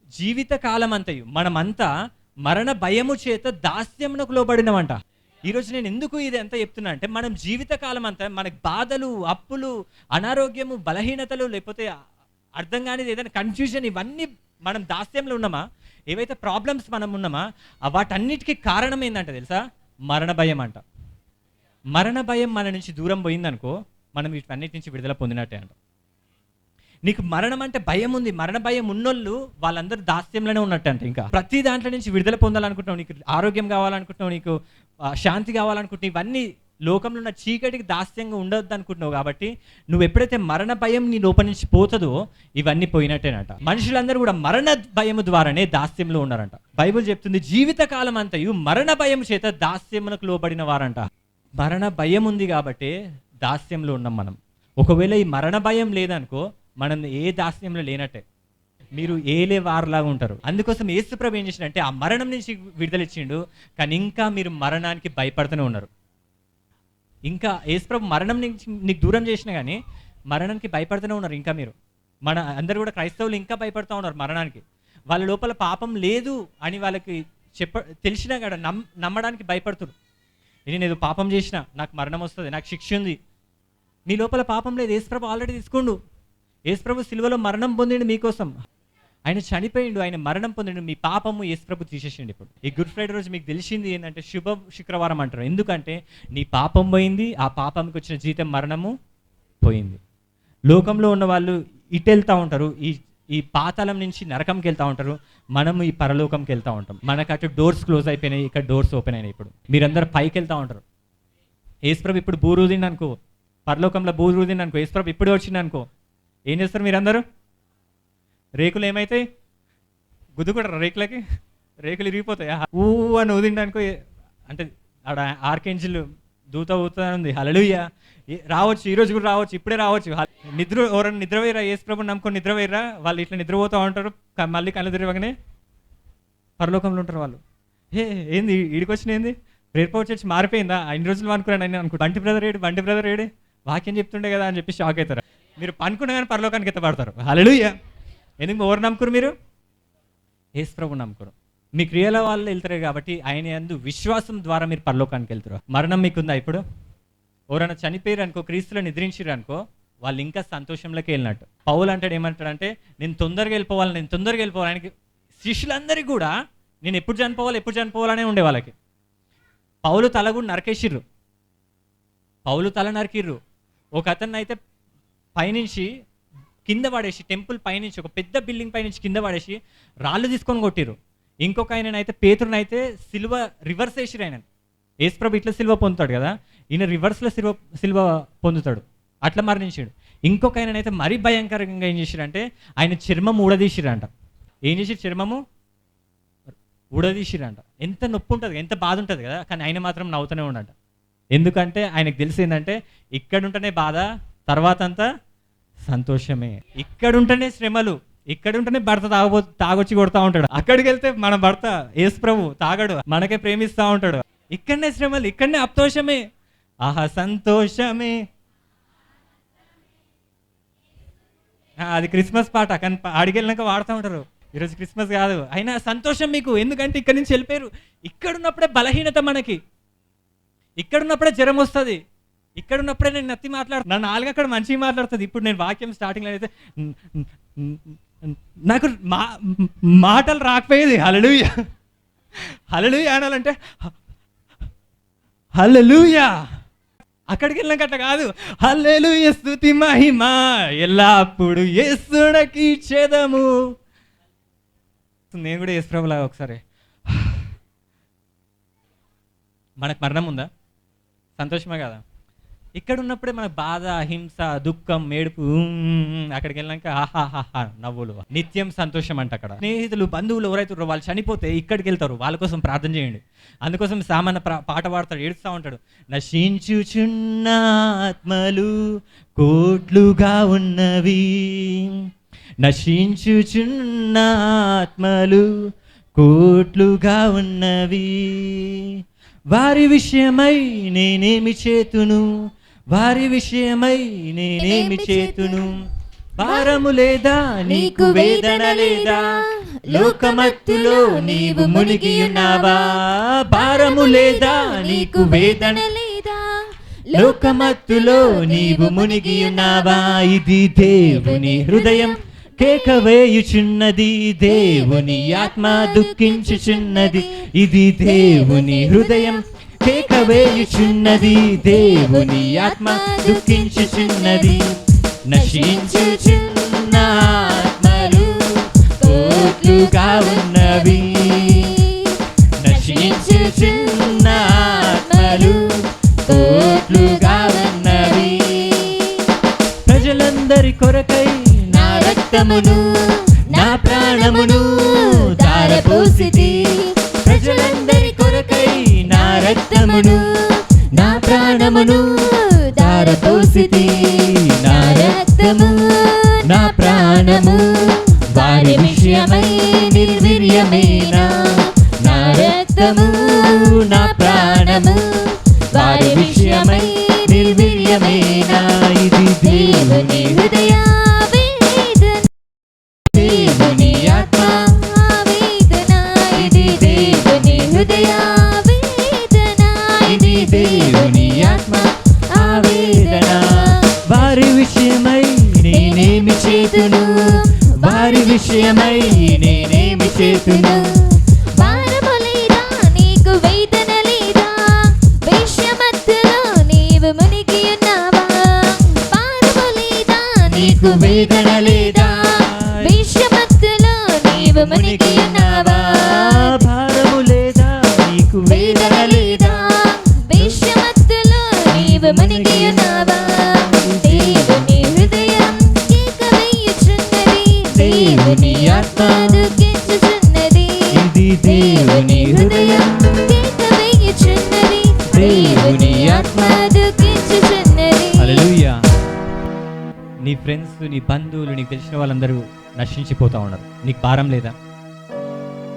జీవితకాలం అంతయు మనమంతా మరణ భయము చేత దాస్యమునకు లోబడినవంట. ఈరోజు నేను ఎందుకు ఇది ఎంత చెప్తున్నా అంటే, మనం జీవితకాలం అంతా మనకి బాధలు, అప్పులు, అనారోగ్యము, బలహీనతలు, లేకపోతే అర్థం కానిది ఏదైనా కన్ఫ్యూజన్, ఇవన్నీ మనం దాస్యంలో ఉన్నామా? ఏవైతే ప్రాబ్లమ్స్ మనం ఉన్నామా వాటన్నిటికీ కారణం ఏంటంటే తెలుసా? మరణ భయం అంట. మరణ భయం మన నుంచి దూరం పోయిందనుకో, మనం వీటన్నిటి నుంచి విడుదల పొందినట్టే అంట. నీకు మరణం అంటే భయం ఉంది, మరణ భయం ఉన్నోళ్ళు వాళ్ళందరూ దాస్యంలోనే ఉన్నట్టు అంట. ఇంకా ప్రతి దాంట్లో నుంచి విడుదల పొందాలనుకుంటున్నావు, నీకు ఆరోగ్యం కావాలనుకుంటున్నావు, నీకు శాంతి కావాలనుకుంటున్నావు, ఇవన్నీ లోకంలో ఉన్న చీకటికి దాస్యంగా ఉండొద్దు అనుకుంటున్నావు. కాబట్టి నువ్వు ఎప్పుడైతే మరణ భయం నీ లోపల నుంచి పోతుందో ఇవన్నీ పోయినట్టేనట. మనుషులందరూ కూడా మరణ భయము ద్వారానే దాస్యంలో ఉన్నారంట. బైబిల్ చెప్తుంది, జీవితకాలం అంతయు మరణ భయం చేత దాస్యమునకు లోబడిన వారంట. మరణ భయం ఉంది కాబట్టి దాస్యంలో ఉన్నాం మనం. ఒకవేళ ఈ మరణ భయం లేదనుకో, మనం ఏ దాస్యంలో లేనట్టే, మీరు ఏలే వారులాగా ఉంటారు. అందుకోసం యేసుప్రభు ఏం చేసిండంటే ఆ మరణం నుంచి విడుదలిచ్చిండు. కానీ ఇంకా మీరు మరణానికి భయపడుతూనే ఉన్నారు. ఇంకా యేసుప్రభు మరణం నుంచి నీకు దూరం చేసినా కానీ మరణానికి భయపడుతూనే ఉన్నారు. ఇంకా మీరు అందరూ కూడా క్రైస్తవులు ఇంకా భయపడుతూ ఉన్నారు మరణానికి. వాళ్ళ లోపల పాపం లేదు అని వాళ్ళకి తెలిసినా కూడా నమ్మడానికి భయపడుతున్నారు. నేను ఏదో పాపం చేసినా నాకు మరణం వస్తుంది, నాకు శిక్ష ఉంది. మీ లోపల పాపం లేదు, యేసుప్రభు ఆల్రెడీ తీసుకోండు. యేసుప్రభు సిలువలో మరణం పొందిండు మీకోసం. ఆయన చనిపోయిండు, ఆయన మరణం పొందిండు, మీ పాపము యేసుప్రభు తీసేసిండు. ఇప్పుడు ఈ గుడ్ ఫ్రైడే రోజు మీకు తెలిసింది ఏంటంటే శుభ శుక్రవారం అంటారు. ఎందుకంటే నీ పాపం పోయింది, ఆ పాపంకి వచ్చిన జీతం మరణము పోయింది. లోకంలో ఉన్న వాళ్ళు ఇటు వెళ్తూ ఉంటారు, ఈ పాతాళం నుంచి నరకంకి వెళ్తూ ఉంటారు, మనము ఈ పరలోకంకి వెళ్తూ ఉంటాం. మనకు అటు డోర్స్ క్లోజ్ అయిపోయినాయి, ఇక్కడ డోర్స్ ఓపెన్ అయినాయి. ఇప్పుడు మీరందరూ పైకి వెళ్తూ ఉంటారు. యేసుప్రభు ఇప్పుడు బూరుదిండి అనుకో, పరలోకంలో బూరుదిండి అనుకో, యేసుప్రభు ఇప్పుడే వచ్చింది అనుకో, ఏం చేస్తారు మీరందరూ? రేకులు ఏమవుతాయి? గుద్దుకుంటారు రేకులకి, రేకులు ఇరిగిపోతాయి. ఊ అని ఊదిండనుకో, అంటే ఆడ ఆర్కేంజిల్ దూత ఊతా ఉంది. హల్లెలూయా, రావచ్చు, ఈరోజు కూడా రావచ్చు, ఇప్పుడే రావచ్చు. ఎవరైనా నిద్రపోయిరా? యేసుప్రభుని నమ్ముకొని నిద్రపోయిరా? వాళ్ళు ఇట్లా నిద్రపోతూ ఉంటారు, మళ్ళీ కళ్ళు తిరగగానే పరలోకంలో ఉంటారు వాళ్ళు. ఏంది ఈడికి వచ్చిన ఏంది? ప్రేయర్ పవర్ చర్చ్ మారిపోయిందా? ఇన్ని రోజులు అనుకున్నాను అని అనుకో. బంటి బ్రదర్ ఏడు వాక్యం చెప్తుండే కదా అని చెప్పి షాక్ అవుతారు. మీరు పనుకున్న కానీ పరలోకానికి ఎత్తపడతారు. హల్లెలూయా. ఎందుకు ఎవరు నమ్ముకురు? మీరు యేసుప్రభుని నమ్ముకురు. మీ క్రియల వాళ్ళు వెళ్తారు కాబట్టి ఆయన యందు విశ్వాసం ద్వారా మీరు పరలోకానికి వెళ్తారు. మరణం మీకుందా? ఇప్పుడు ఎవరైనా చనిపోయారు అనుకో, క్రీస్తులో నిద్రించారు అనుకో, వాళ్ళు ఇంకా సంతోషంలోకి వెళ్ళినట్టు. పౌలు అంటాడు ఏమంటాడంటే, నేను తొందరగా వెళ్ళిపోవాలి. ఆయనకి శిష్యులందరికీ కూడా నేను ఎప్పుడు చనిపోవాలనే ఉండే వాళ్ళకి. పౌలు తల కూడా నరికేసిర్రు. ఒక అతన్ని అయితే పైనుంచి కింద పడేసి, టెంపుల్ పైనుంచి, ఒక పెద్ద బిల్డింగ్ పైనుంచి కింద పడేసి రాళ్ళు తీసుకొని కొట్టిర్రు. ఇంకొక ఆయననైతే పేతురునైతే సిలువ రివర్స్ వేసిరు. ఆయన యేసుప్రభు ఇట్లా సిలువ పొందుతాడు కదా, ఈయన రివర్స్లో సిలువ పొందుతాడు, అట్లా మరణించాడు. ఇంకొక ఆయననైతే మరీ భయంకరంగా ఏం చేసిరంటే ఆయన చర్మం ఊడదీసిరంట. ఏం చేసి చర్మము ఊడదీసిరంట. ఎంత నొప్పి ఉంటుంది, ఎంత బాధ ఉంటుంది కదా, కానీ ఆయన మాత్రం నవ్వుతూనే ఉండట. ఎందుకంటే ఆయనకు తెలిసిందంటే ఇక్కడుంటేనే బాధ, తర్వాత అంతా సంతోషమే. ఇక్కడుంటేనే శ్రమలు, ఇక్కడుంటేనే భర్త తాగొచ్చి కొడతా ఉంటాడు. అక్కడికి వెళ్తే మన భర్త యేసు ప్రభు తాగడు, మనకే ప్రేమిస్తూ ఉంటాడు. ఇక్కడనే శ్రమలు, ఇక్కడనే అప్తోషమే, ఆహా సంతోషమే. అది క్రిస్మస్ పాట, కానీ ఆడికి వెళ్ళినాక వాడుతూ ఉంటారు. ఈరోజు క్రిస్మస్ కాదు, అయినా సంతోషం మీకు. ఎందుకంటే ఇక్కడి నుంచి వెళ్ళిపోయారు. ఇక్కడున్నప్పుడే బలహీనత మనకి, ఇక్కడున్నప్పుడే జ్వరం వస్తుంది, ఇక్కడున్నప్పుడే నేను నత్తి నా నాలుగు అక్కడ మంచిగా మాట్లాడుతుంది. ఇప్పుడు నేను వాక్యం స్టార్టింగ్లో అయితే నాకు మాటలు రాకపోయేది. హల్లెలూయా అనాలంటే హల్లెలూయా. అక్కడికి వెళ్ళినాక అట్లా కాదు, హల్లెలూయా స్తుతి మహిమ ఎల్లప్పుడు యేసునికి ఇచ్చేదము. నేను కూడా యేసు ప్రభులాగా ఒకసారి, మనకు మరణం ఉందా, సంతోషమే కదా. ఇక్కడ ఉన్నప్పుడే మనకు బాధ, హింస, దుఃఖం, ఏడుపు. అక్కడికి వెళ్ళాక ఆహాహాహా నవ్వులు, నిత్యం సంతోషం అంట. అక్కడ స్నేహితులు, బంధువులు ఎవరైతే వాళ్ళు చనిపోతే ఇక్కడికి వెళ్తారు, వాళ్ళ కోసం ప్రార్థన చేయండి. అందుకోసం సామాన్య పాట పాడతాడు, ఏడుస్తూ ఉంటాడు. నశించుచున్న ఆత్మలు కోట్లుగా ఉన్నవి, నశించుచున్న ఆత్మలు కోట్లుగా ఉన్నవి, వారి విషయమై నేనేమి చేతును, వారి విషయమై నేనేమి చేతును. భారము లేదా నీకు, వేదన లేదా, లోకమత్తులో నీవు మునిగి ఉన్నావా. భారము లేదా నీకు, వేదన లేదా, లోకమత్తులో నీవు మునిగి ఉన్నావా. ఇది దేవుని హృదయం కేక వేయుచున్నది, దేవుని ఆత్మ దుఃఖించుచున్నది. ఇది దేవుని హృదయం కేక వేయుచున్నది, దేవుని ఆత్మ దుఃఖించుచున్నది. నశించుచున్న ఆత్మలు కోట్లుగా ఉన్నవి, నశించుచున్న ఆత్మలు కోట్లుగా ఉన్నవి. ప్రజలందరి కొరకై నా రక్తమును నా ప్రాణమును ధారపోసితి. ప్రజలందరి కొరకై నా రక్తమును నా ప్రాణమును ధారపోసితి. నా రక్తము నా ప్రాణము వారి విషయమై నిర్వీర్యమేనా. నా రక్తము నా ప్రాణము వారి విషయమై నిర్వీర్యమేనా. ఇది దేవుని హృదయ వేదన, దేవుని ఆత్మ వేదన. ఇది దేవుని హృదయ వేదన, ఇది దేవుని ఆత్మ ఆవేదన. వారి విషయమై నేనేమి చేతును, వారి విషయమై నేనేమి చేతును. భారము లేదా నీకు, వేదన లేదా, వేశ్యమత్తులో నీవు మునిగి ఉన్నావా. భారము లేదా నీకు, వేదన లేదా, వేశ్యమత్తులో నీవు మునిగి ఉన్నావా. భారము లేదా నీకు, వేదన లేదా, వేశ్యమత్తులో నీవు మునిగి ఉన్నావా. దేవుని హృదయం కేక వేయుచున్నది, దేవుని ఆత్మ దుఃఖించుచున్నది. ఇది దేవుని హృదయం కేక వేయుచున్నది, దేవుని ఆత్మ దుఃఖించుచున్నది. హల్లెలూయా. నీ ఫ్రెండ్స్, నీ బంధువులు, నీకు తెలిసిన వాళ్ళందరూ నశించిపోతా ఉన్నారు. నీకు భారం లేదా?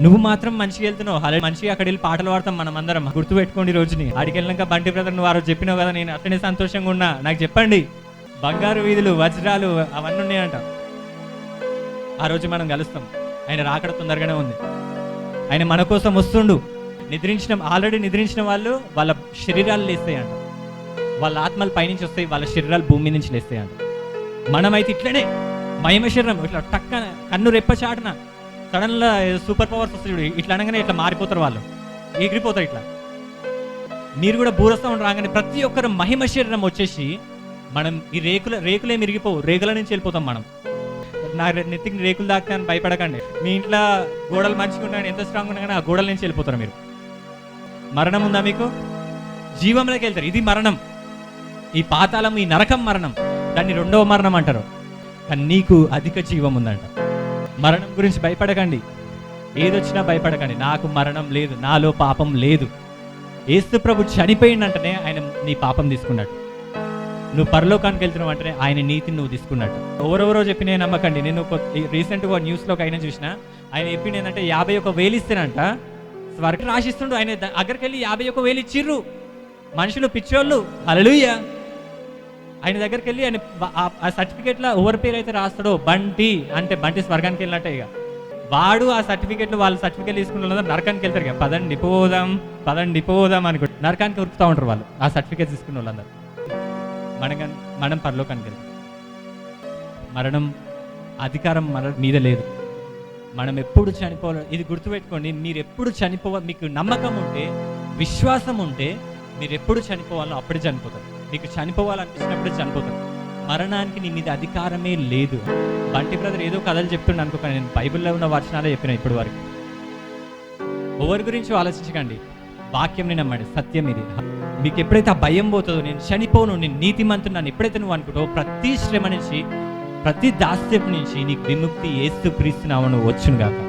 నువ్వు మాత్రం మంచిగా వెళ్తున్నావు. మంచిగా అక్కడ వెళ్ళి పాటలు పాడతాం మనం అందరం. గుర్తుపెట్టుకోండి రోజుని. ఆడికి వెళ్ళినాక బంటి బ్రదర్ నువ్వు ఆ రోజు చెప్పినావు కదా, నేను అట్లనే సంతోషంగా ఉన్నా, నాకు చెప్పండి. బంగారు వీధులు, వజ్రాలు అవన్నీ ఉన్నాయంట. ఆ రోజు మనం కలుస్తాం. ఆయన రాకడ తొందరగానే ఉంది. ఆయన మన కోసం వస్తుండు. ఆల్రెడీ నిద్రించిన వాళ్ళు వాళ్ళ శరీరాలు లేస్తాయంట, వాళ్ళ ఆత్మలు పైనుంచి వస్తాయి, వాళ్ళ శరీరాలు భూమి నుంచి లేస్తాయంట. మనమైతే ఇట్లనే మహిమ శరీరం ఇట్లా టక్కన కన్ను రెప్ప చాటున సడన్గా సూపర్ పవర్స్ వస్తాయి చూడు, ఇట్లా అనగానే ఇట్లా మారిపోతారు, వాళ్ళు ఎగిరిపోతారు ఇట్లా. మీరు కూడా బూరస్తా రాగానే ప్రతి ఒక్కరు మహిమ శరీరం వచ్చేసి మనం ఈ రేకులే మిరిగిపోవు, రేకుల నుంచి వెళ్ళిపోతాం మనం. నా నెత్తికి రేకులు దాకా భయపడకండి. మీ ఇంట్లో గోడలు మంచిగా ఉంటాయని ఎంత స్ట్రాంగ్ ఉన్నా కానీ ఆ గోడల నుంచి వెళ్ళిపోతారు మీరు. మరణం ఉందా మీకు? జీవంలోకి వెళ్తారు. ఇది మరణం. ఈ పాతాళం, ఈ నరకం మరణం. దాన్ని రెండవ మరణం అంటారు. కానీ నీకు అధిక జీవం ఉందంట. మరణం గురించి భయపడకండి, ఏదొచ్చినా భయపడకండి. నాకు మరణం లేదు, నాలో పాపం లేదు. యేసు ప్రభు చనిపోయిందంటనే ఆయన నీ పాపం తీసుకున్నాడు. నువ్వు పరలోకానికి వెళ్తున్నావు అంటేనే ఆయన నీతిని నువ్వు తీసుకున్నట్టు. ఎవరెవరో చెప్పి నేను నమ్మకండి. నేను రీసెంట్గా న్యూస్లోకి అయినా చూసిన, ఆయన చెప్పింది ఏంటంటే 51,000 ఇస్తేనంట స్వర్గం రాసిస్తుండు. ఆయన దగ్గరికి వెళ్ళి 51,000 ఇచ్చిర్రు. మనుషులు పిచ్చోళ్ళు. హల్లెలూయా. ఆయన దగ్గరికి వెళ్ళి ఆయన ఆ సర్టిఫికేట్లో ఎవరి పేరు అయితే రాస్తాడో, బంటి అంటే బంటి స్వర్గానికి వెళ్ళినట్టే. ఇక వాడు ఆ సర్టిఫికేట్లు, వాళ్ళ సర్టిఫికేట్ తీసుకున్న వాళ్ళందరూ నరకానికి వెళ్తారు. ఇక పదండి పోదాం అనుకుంటు నరకానికి ఉరుకుతూ ఉంటారు వాళ్ళు, ఆ సర్టిఫికేట్ తీసుకున్న వాళ్ళందరూ. మనం పరలోకానికి వెళ్తాం. మరణం అధికారం మన మీద లేదు. మనం ఎప్పుడు చనిపోవాలి, ఇది గుర్తుపెట్టుకోండి. మీరు ఎప్పుడు చనిపోవాలి, మీకు నమ్మకం ఉంటే, విశ్వాసం ఉంటే, మీరు ఎప్పుడు చనిపోవాలో అప్పుడే చనిపోతారు. మీకు చనిపోవాలనిపించినప్పుడే చనిపోతారు. మరణానికి నీ మీద అధికారమే లేదు. బంటి బ్రదర్ ఏదో కథలు చెప్తుండే అనుకోక, నేను బైబిల్లో ఉన్న వచనాలే చెప్పిన ఇప్పటి వరకు. ఎవరి గురించి ఆలోచించకండి, వాక్యంని నమ్మండి. సత్యం ఇది. మీకు ఎప్పుడైతే ఆ భయం పోతుందో, నేను చనిపోను, నేను నీతిమంతున్నాను ఎప్పుడైతే నువ్వు అనుకుంటావో, ప్రతి శ్రమ నుంచి, ప్రతి దాస్యం నుంచి నీకు విముక్తి యేసుక్రీస్తు నామమున వచ్చును గాక.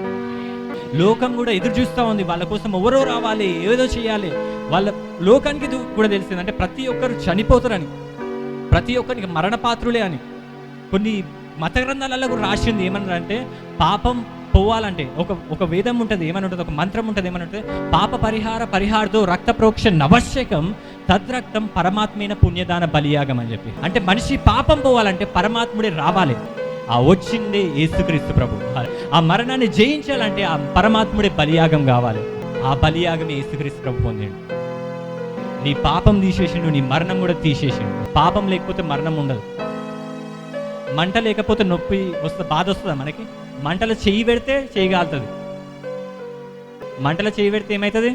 లోకం కూడా ఎదురు చూస్తూ ఉంది, వాళ్ళ కోసం ఎవరో రావాలి, ఏదో చేయాలి. వాళ్ళ లోకానికి కూడా తెలిసింది అంటే ప్రతి ఒక్కరు చనిపోతారని, ప్రతి ఒక్కరికి మరణపాత్రులే అని. కొన్ని మత గ్రంథాలలో కూడా రాసింది ఏమన్నారంటే, పాపం పోవాలంటే ఒక వేదం ఉంటుంది, ఏమని ఉంటుంది, ఒక మంత్రం ఉంటుంది, ఏమని ఉంటుంది, పాప పరిహారతో రక్త ప్రోక్ష నవశ్యకం తద్రక్తం పరమాత్మైన పుణ్యదాన బలియాగం అని చెప్పి. అంటే మనిషి పాపం పోవాలంటే పరమాత్ముడే రావాలి. ఆ వచ్చిందే యేసుక్రీస్తు ప్రభు. ఆ మరణాన్ని జయించాలంటే ఆ పరమాత్ముడే బలియాగం కావాలి. ఆ బలియాగం యేసుక్రీస్తు ప్రభు పొందిండు. నీ పాపం తీసేసిండు, నీ మరణం కూడా తీసేసిండు. పాపం లేకపోతే మరణం ఉండదు. మంట లేకపోతే నొప్పి వస్తుంది, బాధ వస్తుందా మనకి? మంటలో చెయ్యి పెడితే చేయగలుగుతుంది. మంటలో చెయ్యి పెడితే ఏమవుతుంది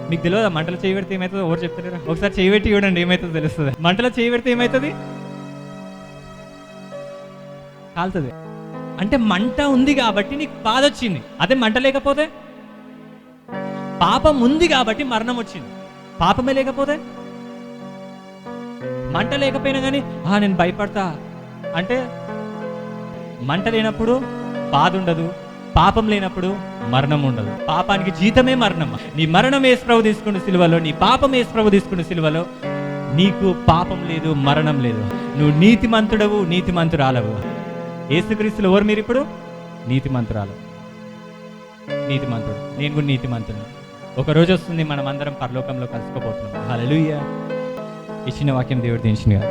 మీకు తెలియదా? మంటలో చెయ్యి పెడితే ఏమవుతుందో ఎవరు చెప్తారు? ఒకసారి చెయ్యి పెట్టి చూడండి, ఏమవుతుందో తెలుస్తుంది. మంటలో చెయ్యి పెడితే ఏమవుతుంది? కాలుతుంది. అంటే మంట ఉంది కాబట్టి నీకు బాధ వచ్చింది. అదే మంట లేకపోతే, పాపం ఉంది కాబట్టి మరణం వచ్చింది. పాపమే లేకపోతే, మంట లేకపోయినా కానీ నేను భయపడతా అంటే, మంట లేనప్పుడు బాధ ఉండదు, పాపం లేనప్పుడు మరణం ఉండదు. పాపానికి జీతమే మరణం. నీ మరణం యేసు ప్రభు తీసుకున్న సిలువలో, నీ పాపం యేసు ప్రభు తీసుకున్న సిలువలో నీకు పాపం లేదు, మరణం లేదు. నువ్వు నీతిమంతుడవు, నీతిమంతురాలవు. యేసుక్రీస్తులో ఎవరు మీరు ఇప్పుడు? నీతిమంతురాలు, నీతిమంతుడు. నేను కూడా నీతిమంతుడు. ఒక రోజు వస్తుంది, మనం అందరం పరలోకంలో కలుసుకోబోతున్నాం. హల్లెలూయా. ఇచ్చిన వాక్యం దేవుడు దించినగా.